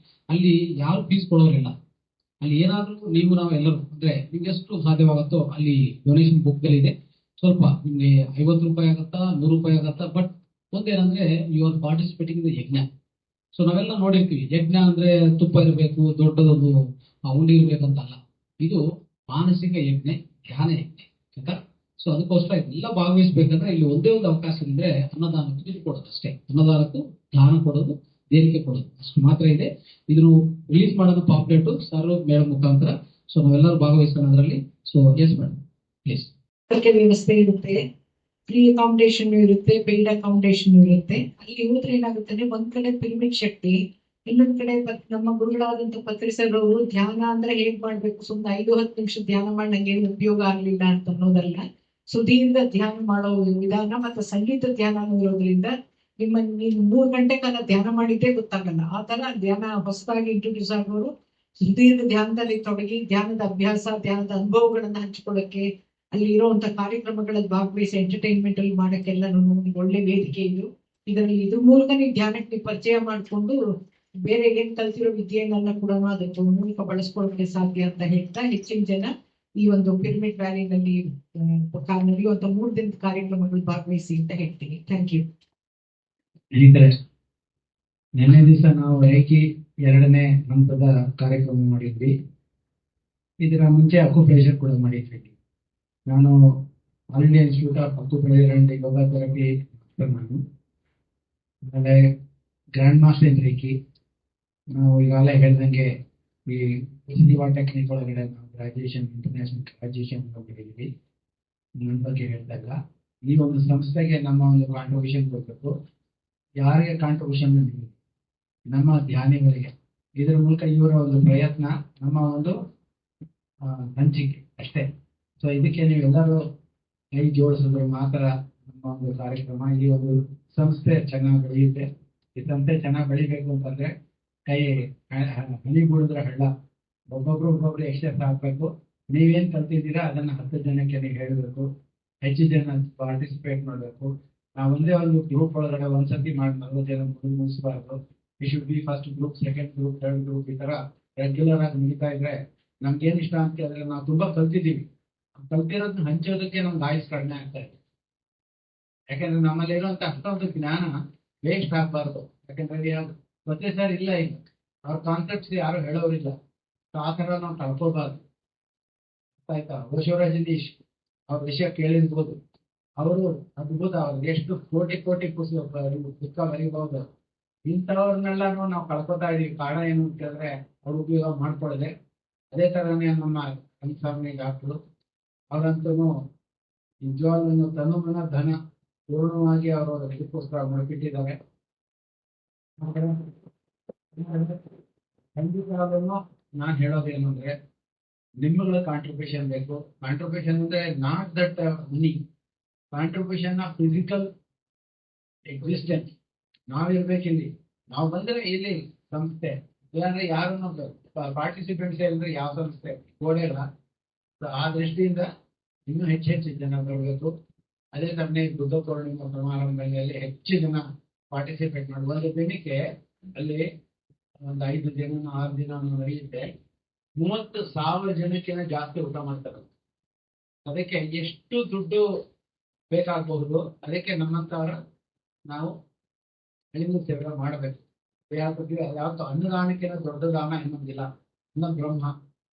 ಅಲ್ಲಿ ಯಾರು ಫೀಸ್ ಕೊಡೋರಿಲ್ಲ. ಅಲ್ಲಿ ಏನಾದ್ರೂ ನಾವು ಎಲ್ಲರೂ ಅಂದ್ರೆ ನಿಮ್ಗೆ ಎಷ್ಟು ಸಾಧ್ಯವಾಗುತ್ತೋ ಅಲ್ಲಿ ಡೊನೇಷನ್ ಬುಕ್ ಇದೆ. ಸ್ವಲ್ಪ ನಿಮ್ಗೆ 50 ರೂಪಾಯಿ ಆಗತ್ತಾ, 100 ರೂಪಾಯಿ ಆಗತ್ತಾ. ಬಟ್ ಒಂದೇನಂದ್ರೆ you are participating in yajna. So ನಾವೆಲ್ಲ ನೋಡಿರ್ತೀವಿ, ಯಜ್ಞ ಅಂದ್ರೆ ತುಪ್ಪ ಇರಬೇಕು, ದೊಡ್ಡದೊಂದು ಉಂಡಿ ಇರ್ಬೇಕಂತಲ್ಲ. ಇದು ಮಾನಸಿಕ ಯಜ್ಞೆ, ಧ್ಯಾನ ಯಜ್ಞೆ. ಆಯ್ತಾ? ಸೊ ಅದಕ್ಕೋಸ್ಕರ ಎಲ್ಲ ಭಾಗವಹಿಸ್ಬೇಕಂದ್ರೆ ಇಲ್ಲಿ ಒಂದೇ ಒಂದು ಅವಕಾಶ ಅಂದ್ರೆ ಅನ್ನದಾನಕ್ಕೂ ದುಡ್ಡು ಕೊಡೋದು ಅಷ್ಟೇ. ಅನ್ನದಾನಕ್ಕೂ ದಾನ ಕೊಡೋದು, ದೇಣಿಗೆ ಕೊಡೋದು ಅಷ್ಟು ಮಾತ್ರ ಇದೆ. ಇದನ್ನು ರಿಲೀಸ್ ಮಾಡೋದು ಪಾಂಪ್ಲೆಟ್ ಸರ್ ಮೇಡಮ್ ಮುಖಾಂತರ. ಸೊ ನಾವೆಲ್ಲರೂ ಭಾಗವಹಿಸೋಣ ಅದರಲ್ಲಿ. So yes madam please.
ವ್ಯವಸ್ಥೆ ಇರುತ್ತೆ, ಫ್ರೀ ಅಕಾಮಿಡೇಷನ್ ಇರುತ್ತೆ, ಪೇಯ್ಡ್ ಅಕಾಮಿಡೇಷನ್ ಇರುತ್ತೆ. ಅಲ್ಲಿ ಹೋದ್ರೆ ಏನಾಗುತ್ತೆ, ಒಂದ್ ಕಡೆ ಪಿರಮಿಡ್ ಶಕ್ತಿ, ಇನ್ನೊಂದ್ ಕಡೆ ನಮ್ಮ ಗುರುಗಳಾದಂತ ಪತ್ರಿ ಸರ್ ಅವರು ಧ್ಯಾನ ಅಂದ್ರೆ ಹೇಗ್ ಮಾಡ್ಬೇಕು, ಸುಮ್ಮನೆ 5-10 ನಿಮಿಷ ಧ್ಯಾನ ಮಾಡಿ ನಂಗೆ ಏನು ಉಪಯೋಗ ಆಗ್ಲಿಲ್ಲ ಅಂತ ಅನ್ನೋದಲ್ಲ. ಸುದೀರ್ಘ ಧ್ಯಾನ ಮಾಡೋ ವಿಧಾನ ಮತ್ತೆ ಸಂಗೀತ ಧ್ಯಾನ ಇರೋದ್ರಿಂದ ನೀನು 3 ಗಂಟೆ ಕಾಲ ಧ್ಯಾನ ಮಾಡಿದ್ದೇ ಗೊತ್ತಾಗಲ್ಲ. ಆ ತರ ಧ್ಯಾನ ಹೊಸದಾಗಿ ಇಂಟ್ರೊಡ್ಯೂಸ್ ಆಗೋರು ಸುದೀರ್ಘ ಧ್ಯಾನದಲ್ಲಿ ತೊಡಗಿ ಧ್ಯಾನದ ಅಭ್ಯಾಸ, ಧ್ಯಾನದ ಅನುಭವಗಳನ್ನ ಹಂಚ್ಕೊಳ್ಳಕ್ಕೆ, ಅಲ್ಲಿ ಇರುವಂತ ಕಾರ್ಯಕ್ರಮಗಳಲ್ಲಿ ಭಾಗವಹಿಸಿ ಎಂಟರ್ಟೈನ್ಮೆಂಟ್ ಅಲ್ಲಿ ಮಾಡಕ್ಕೆಲ್ಲ ಒಂದು ಒಳ್ಳೆ ವೇದಿಕೆ ಇದು. ಇದರಲ್ಲಿ ಇದ್ರ ಮೂಲಕ ನೀವು ಧ್ಯಾನಕ್ಕೆ ನೀವು ಪರಿಚಯ ಮಾಡಿಕೊಂಡು ಬೇರೆ ಏನ್ ಕಲ್ತಿರೋ ವಿದ್ಯೆಯನ್ನೆಲ್ಲ ಕೂಡ ಅದರ ಮೂಲಕ ಬಳಸ್ಕೊಳ್ಳೋಕೆ ಸಾಧ್ಯ ಅಂತ ಹೇಳ್ತಾ, ಹೆಚ್ಚಿನ ಜನ ಈ ಒಂದು ಪಿರಮಿಡ್ ವ್ಯಾಲಿನಲ್ಲಿ ನಡೆಯುವಂತ 3 ದಿನದ ಕಾರ್ಯಕ್ರಮಗಳು ಭಾಗವಹಿಸಿ ಅಂತ ಹೇಳ್ತೀನಿ. Thank you.
ಸ್ನೇಹಿತರೆ, ನಿನ್ನೆ ದಿವಸ ನಾವು ರೇಖಿ 2ನೇ ಹಂತದ ಕಾರ್ಯಕ್ರಮ ಮಾಡಿದ್ವಿ. ಇದರ ಮುಂಚೆ ಅಕ್ಯುಪ್ರೆಷರ್ ಕೂಡ ಮಾಡಿದ್ವಿ. ನಾನು all India institute of acupressure and yoga therapy ನಾನು, ಆಮೇಲೆ ಗ್ರ್ಯಾಂಡ್ ಮಾಸ್ಟರ್ ಇನ್ ರೇಖಿ. ನಾವು ಈಗಾಗಲೇ ಹೇಳ್ದಂಗೆ ಈ ಸಿನಿಮಾ ಟೆಕ್ನಿಕ್ ಒಳಗಡೆ ನಾವು ಗ್ರಾಜುಯೇಷನ್, ಇಂಟರ್ನ್ಯಾಷನಲ್ ಗ್ರಾಜುಯೇಷನ್ ಹೋಗಿದ್ದೀವಿ. ನನ್ನ ಬಗ್ಗೆ ಹೇಳಿದಾಗ ಈ ಒಂದು ಸಂಸ್ಥೆಗೆ ನಮ್ಮ ಒಂದು ಕಾಂಟ್ರಿಬ್ಯೂಷನ್ ಕೊಡಬೇಕು. ಯಾರಿಗೆ ಕಾಂಟ್ರಿಬ್ಯೂಷನ್ ನಮ್ಮ ಧ್ಯಾನಿಗಳಿಗೆ. ಇದರ ಮೂಲಕ ಇವರ ಒಂದು ಪ್ರಯತ್ನ, ನಮ್ಮ ಒಂದು ಹಂಚಿಕೆ ಅಷ್ಟೇ. ಸೊ ಇದಕ್ಕೆ ನೀವೆಲ್ಲರೂ ಕೈ ಜೋಡಿಸಿದ್ರೆ ಮಾತ್ರ ನಮ್ಮ ಒಂದು ಕಾರ್ಯಕ್ರಮ, ಈ ಒಂದು ಸಂಸ್ಥೆ ಚೆನ್ನಾಗಿ ಬೆಳೆಯುತ್ತೆ. ಈ ಸಂಸ್ಥೆ ಚೆನ್ನಾಗಿ ಬೆಳಿಬೇಕು ಅಂತಂದ್ರೆ ಕೈ ಹನಿ ಬೀಳಿದ್ರೆ ಹಳ್ಳ, ಒಬ್ಬೊಬ್ರು ಎಕ್ಸ್ಟ್ರಾ ಹಾಕ್ಬೇಕು. ನೀವೇನ್ ಕಲ್ತಿದ್ದೀರಾ ಅದನ್ನ 10 ಜನಕ್ಕೆ ನೀವು ಹೇಳಬೇಕು, ಹೆಚ್ಚು ಜನ ಪಾರ್ಟಿಸಿಪೇಟ್ ಮಾಡಬೇಕು. ನಾವು ಒಂದೇ ಒಂದು ಗ್ರೂಪ್ ಒಳಗಡೆ ಒಂದ್ಸತಿ ಮಾಡಿ 40 ಜನ ಮುಗಿಸಬಾರ್ದು. We should be first group, second group, third group, ಈ ತರ ರೆಗ್ಯುಲರ್ ಆಗಿ ಮುಗಿತಾ ಇದ್ರೆ ನಮ್ಗೇನ್ ಇಷ್ಟ ಅಂತ ಹೇಳಿದ್ರೆ ನಾವು ತುಂಬಾ ಕಲ್ತಿದ್ದೀವಿ. ಕಲ್ತಿರೋದನ್ನ ಹಂಚೋದಕ್ಕೆ ನಮ್ಗೆ ಆಯುಸ್ ಕಡಿಮೆ ಆಗ್ತಾ ಇದೆ. ಯಾಕಂದ್ರೆ ನಮ್ಮಲ್ಲಿ ಇರುವಂತ ಅಷ್ಟೊಂದು ಜ್ಞಾನ ವೇಸ್ಟ್ ಆಗ್ಬಾರ್ದು. ಯಾಕಂದ್ರೆ ಪ್ರೊಫೆಸರ್ ಇಲ್ಲ, ಈಗ ಅವ್ರ ಕಾನ್ಸೆಪ್ಟ್ಸ್ ಯಾರು ಹೇಳೋರಿಲ್ಲ. ಆ ತರ ನಾವು ಕಳ್ಕೋಬಾರ್ದು. ಆಯ್ತಾ? ಶಿವರಾಜನೀಶ್ ಅವ್ರ ವಿಷಯ ಕೇಳಿರ್ಬೋದು. ಅವರು ಅದ್ಭುತ, ಅವ್ರಿಗೆ ಎಷ್ಟು ಕೋಟಿ ಪುಸ್ತಕ ಬರೀಬಹುದು. ಇಂಥವ್ರನ್ನೆಲ್ಲ ನಾವು ಕಳ್ಕೊತಾ ಇದೀವಿ. ಕಾರಣ ಏನು ಅಂತ ಹೇಳಿದ್ರೆ ಅವ್ರು ಉಪಯೋಗ ಮಾಡ್ಕೊಳ್ಳದೆ. ಅದೇ ತರನೇ ನಮ್ಮ ಸಂಸಾರಣೆ ಡಾಕ್ಟ್ರು, ಅವರಂತೂ ನಿಜವಾಗ್ಲೂ ತನುಮನ ಧನ ಪೂರ್ಣವಾಗಿ ಅವರು ಇದಕ್ಕೋಸ್ಕರ ಮಾಡಿಬಿಟ್ಟಿದ್ದಾರೆ. ಖಂಡಿತವಾಗ್ಲೂ ನಾನು ಹೇಳೋದೇನು ಅಂದ್ರೆ ನಿಮ್ಮಗಳ ಕಾಂಟ್ರಿಬ್ಯೂಷನ್ ಬೇಕು. ಕಾಂಟ್ರಿಬ್ಯೂಷನ್ ಅಂದ್ರೆ not that money, contribution of physical existence. ನಾವಿರ್ಬೇಕಿಲ್ಲಿ, ನಾವು ಬಂದ್ರೆ ಇಲ್ಲಿ ಸಂಸ್ಥೆ, ಇಲ್ಲಾಂದ್ರೆ ಯಾರನ್ನು ಪಾರ್ಟಿಸಿಪೆಂಟ್ಸ್ ಅಂದ್ರೆ ಯಾವ ಸಂಸ್ಥೆ ಗೋಡೆಗಳ. ಆ ದೃಷ್ಟಿಯಿಂದ ಇನ್ನೂ ಹೆಚ್ಚು ಜನ ಬರಬೇಕು. ಅದೇ ತರನೇ ಬುದ್ಧ ಪೂರ್ಣಿಮಾ ಸಮಾರಂಭದಲ್ಲಿ ಹೆಚ್ಚು ಜನ ಪಾರ್ಟಿಸಿಪೇಟ್ ಮಾಡಿ. ಒಂದು ದಿನಕ್ಕೆ ಅಲ್ಲಿ ಒಂದು 5 ದಿನ 6 ದಿನ ನಡೆಯುತ್ತೆ. 30,000 ಜನಕ್ಕಿಂತ ಜಾಸ್ತಿ ಊಟ ಮಾಡ್ತಾರೆ. ಅದಕ್ಕೆ ಎಷ್ಟು ದುಡ್ಡು ಬೇಕಾಗಬಹುದು. ಅದಕ್ಕೆ ನಮ್ಮಂತವರ ನಾವು ಅಳಿಮುಖ ಸೇವೆ ಮಾಡಬೇಕು. ಯಾವತ್ತು ಅನ್ನದಾನಕ್ಕಿಂತ ದೊಡ್ಡ ದಾನ ಇನ್ನೊಂದಿಲ್ಲ. ಇನ್ನೊಂದು ಬ್ರಹ್ಮ,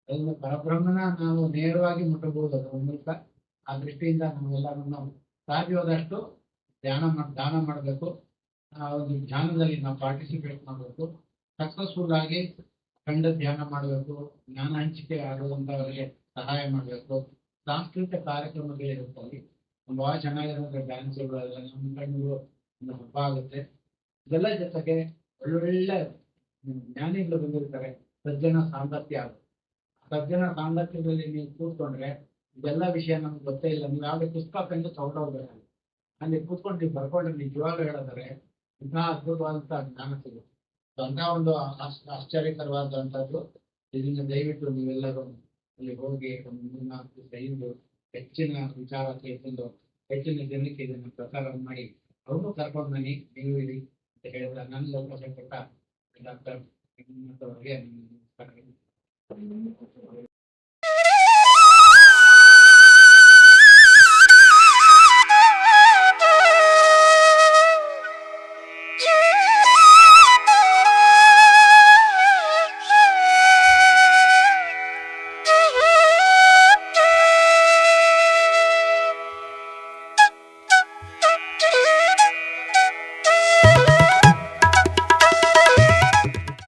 ಅದನ್ನ ಪರಬ್ರಹ್ಮನ ನಾವು ನೇರವಾಗಿ ಮುಟ್ಟಬಹುದು ಅದರ ಮೂಲಕ. ಆ ದೃಷ್ಟಿಯಿಂದ ನಾವೆಲ್ಲರನ್ನು ಸಾಧ್ಯವಾದಷ್ಟು ದಾನ ಮಾಡಬೇಕು. ಆ ಒಂದು ಧ್ಯಾನದಲ್ಲಿ ನಾವು ಪಾರ್ಟಿಸಿಪೇಟ್ ಮಾಡಬೇಕು. ಸಕ್ಸಸ್ಫುಲ್ ಆಗಿ ಖಂಡ ಧ್ಯಾನ ಮಾಡಬೇಕು. ಜ್ಞಾನ ಹಂಚಿಕೆ ಆಗುವಂತವರಿಗೆ ಸಹಾಯ ಮಾಡಬೇಕು. ಸಾಂಸ್ಕೃತಿಕ ಕಾರ್ಯಕ್ರಮಗಳಿರುತ್ತಲ್ಲಿ ಬಹಳ ಚೆನ್ನಾಗಿರುವಂತ ಡ್ಯಾನ್ಸ್ಗಳೆಲ್ಲ ನಮ್ಮ ಕಣ್ಣು ಒಂದು ಹಬ್ಬ ಆಗುತ್ತೆ. ಇದೆಲ್ಲ ಜೊತೆಗೆ ಒಳ್ಳೊಳ್ಳೆ ಜ್ಞಾನಿಗಳು ಬಂದಿರ್ತಾರೆ. ಸಜ್ಜನ ಸಾಂಗತ್ಯ ಆಗುತ್ತೆ. ಸಜ್ಜನ ಸಾಂಗತ್ಯದಲ್ಲಿ ನೀವು ಕೂತ್ಕೊಂಡ್ರೆ ಇದೆಲ್ಲ ವಿಷಯ ನಮ್ಗೆ ಗೊತ್ತೇ ಇಲ್ಲ. ನೀವು ಯಾವುದೇ ಪುಸ್ತಕ ಕಂಡು ತಗೊಂಡೋಗ್ಬೇಕು. ಅಲ್ಲಿ ಕೂತ್ಕೊಂಡು ನೀವು ಬರ್ಕೊಂಡ್ರೆ ನಿಜವಾಗ್ಲೂ ಹೇಳಿದರೆ ಇಂತಹ ಅದ್ಭುತವಾದಂತಹ ಜ್ಞಾನ ಸಿಗುತ್ತೆ. ಅಂತ ಒಂದು ಆಶ್ಚರ್ಯಕರವಾದಂಥದ್ದು. ಇದರಿಂದ ದಯವಿಟ್ಟು ನೀವೆಲ್ಲರೂ ಅಲ್ಲಿ ಹೋಗಿ ಒಂದು 3-4 ದಿವಸ ಇದ್ದು ಹೆಚ್ಚಿನ ವಿಚಾರ ತಿಳ್ಕೊಂಡು ಹೆಚ್ಚಿನ ಜನಕ್ಕೆ ಇದನ್ನು ಪ್ರಸಾರ ಮಾಡಿ ಅವ್ರನ್ನೂ ಕರ್ಕೊಂಡು ಬನ್ನಿ. ನೀವು ಇರಿ ಅಂತ ಹೇಳಿದ್ರೆ ನನ್ನ ಅವಕಾಶ ಕೊಟ್ಟ ಡಾಕ್ಟರ್ ಅವರಿಗೆ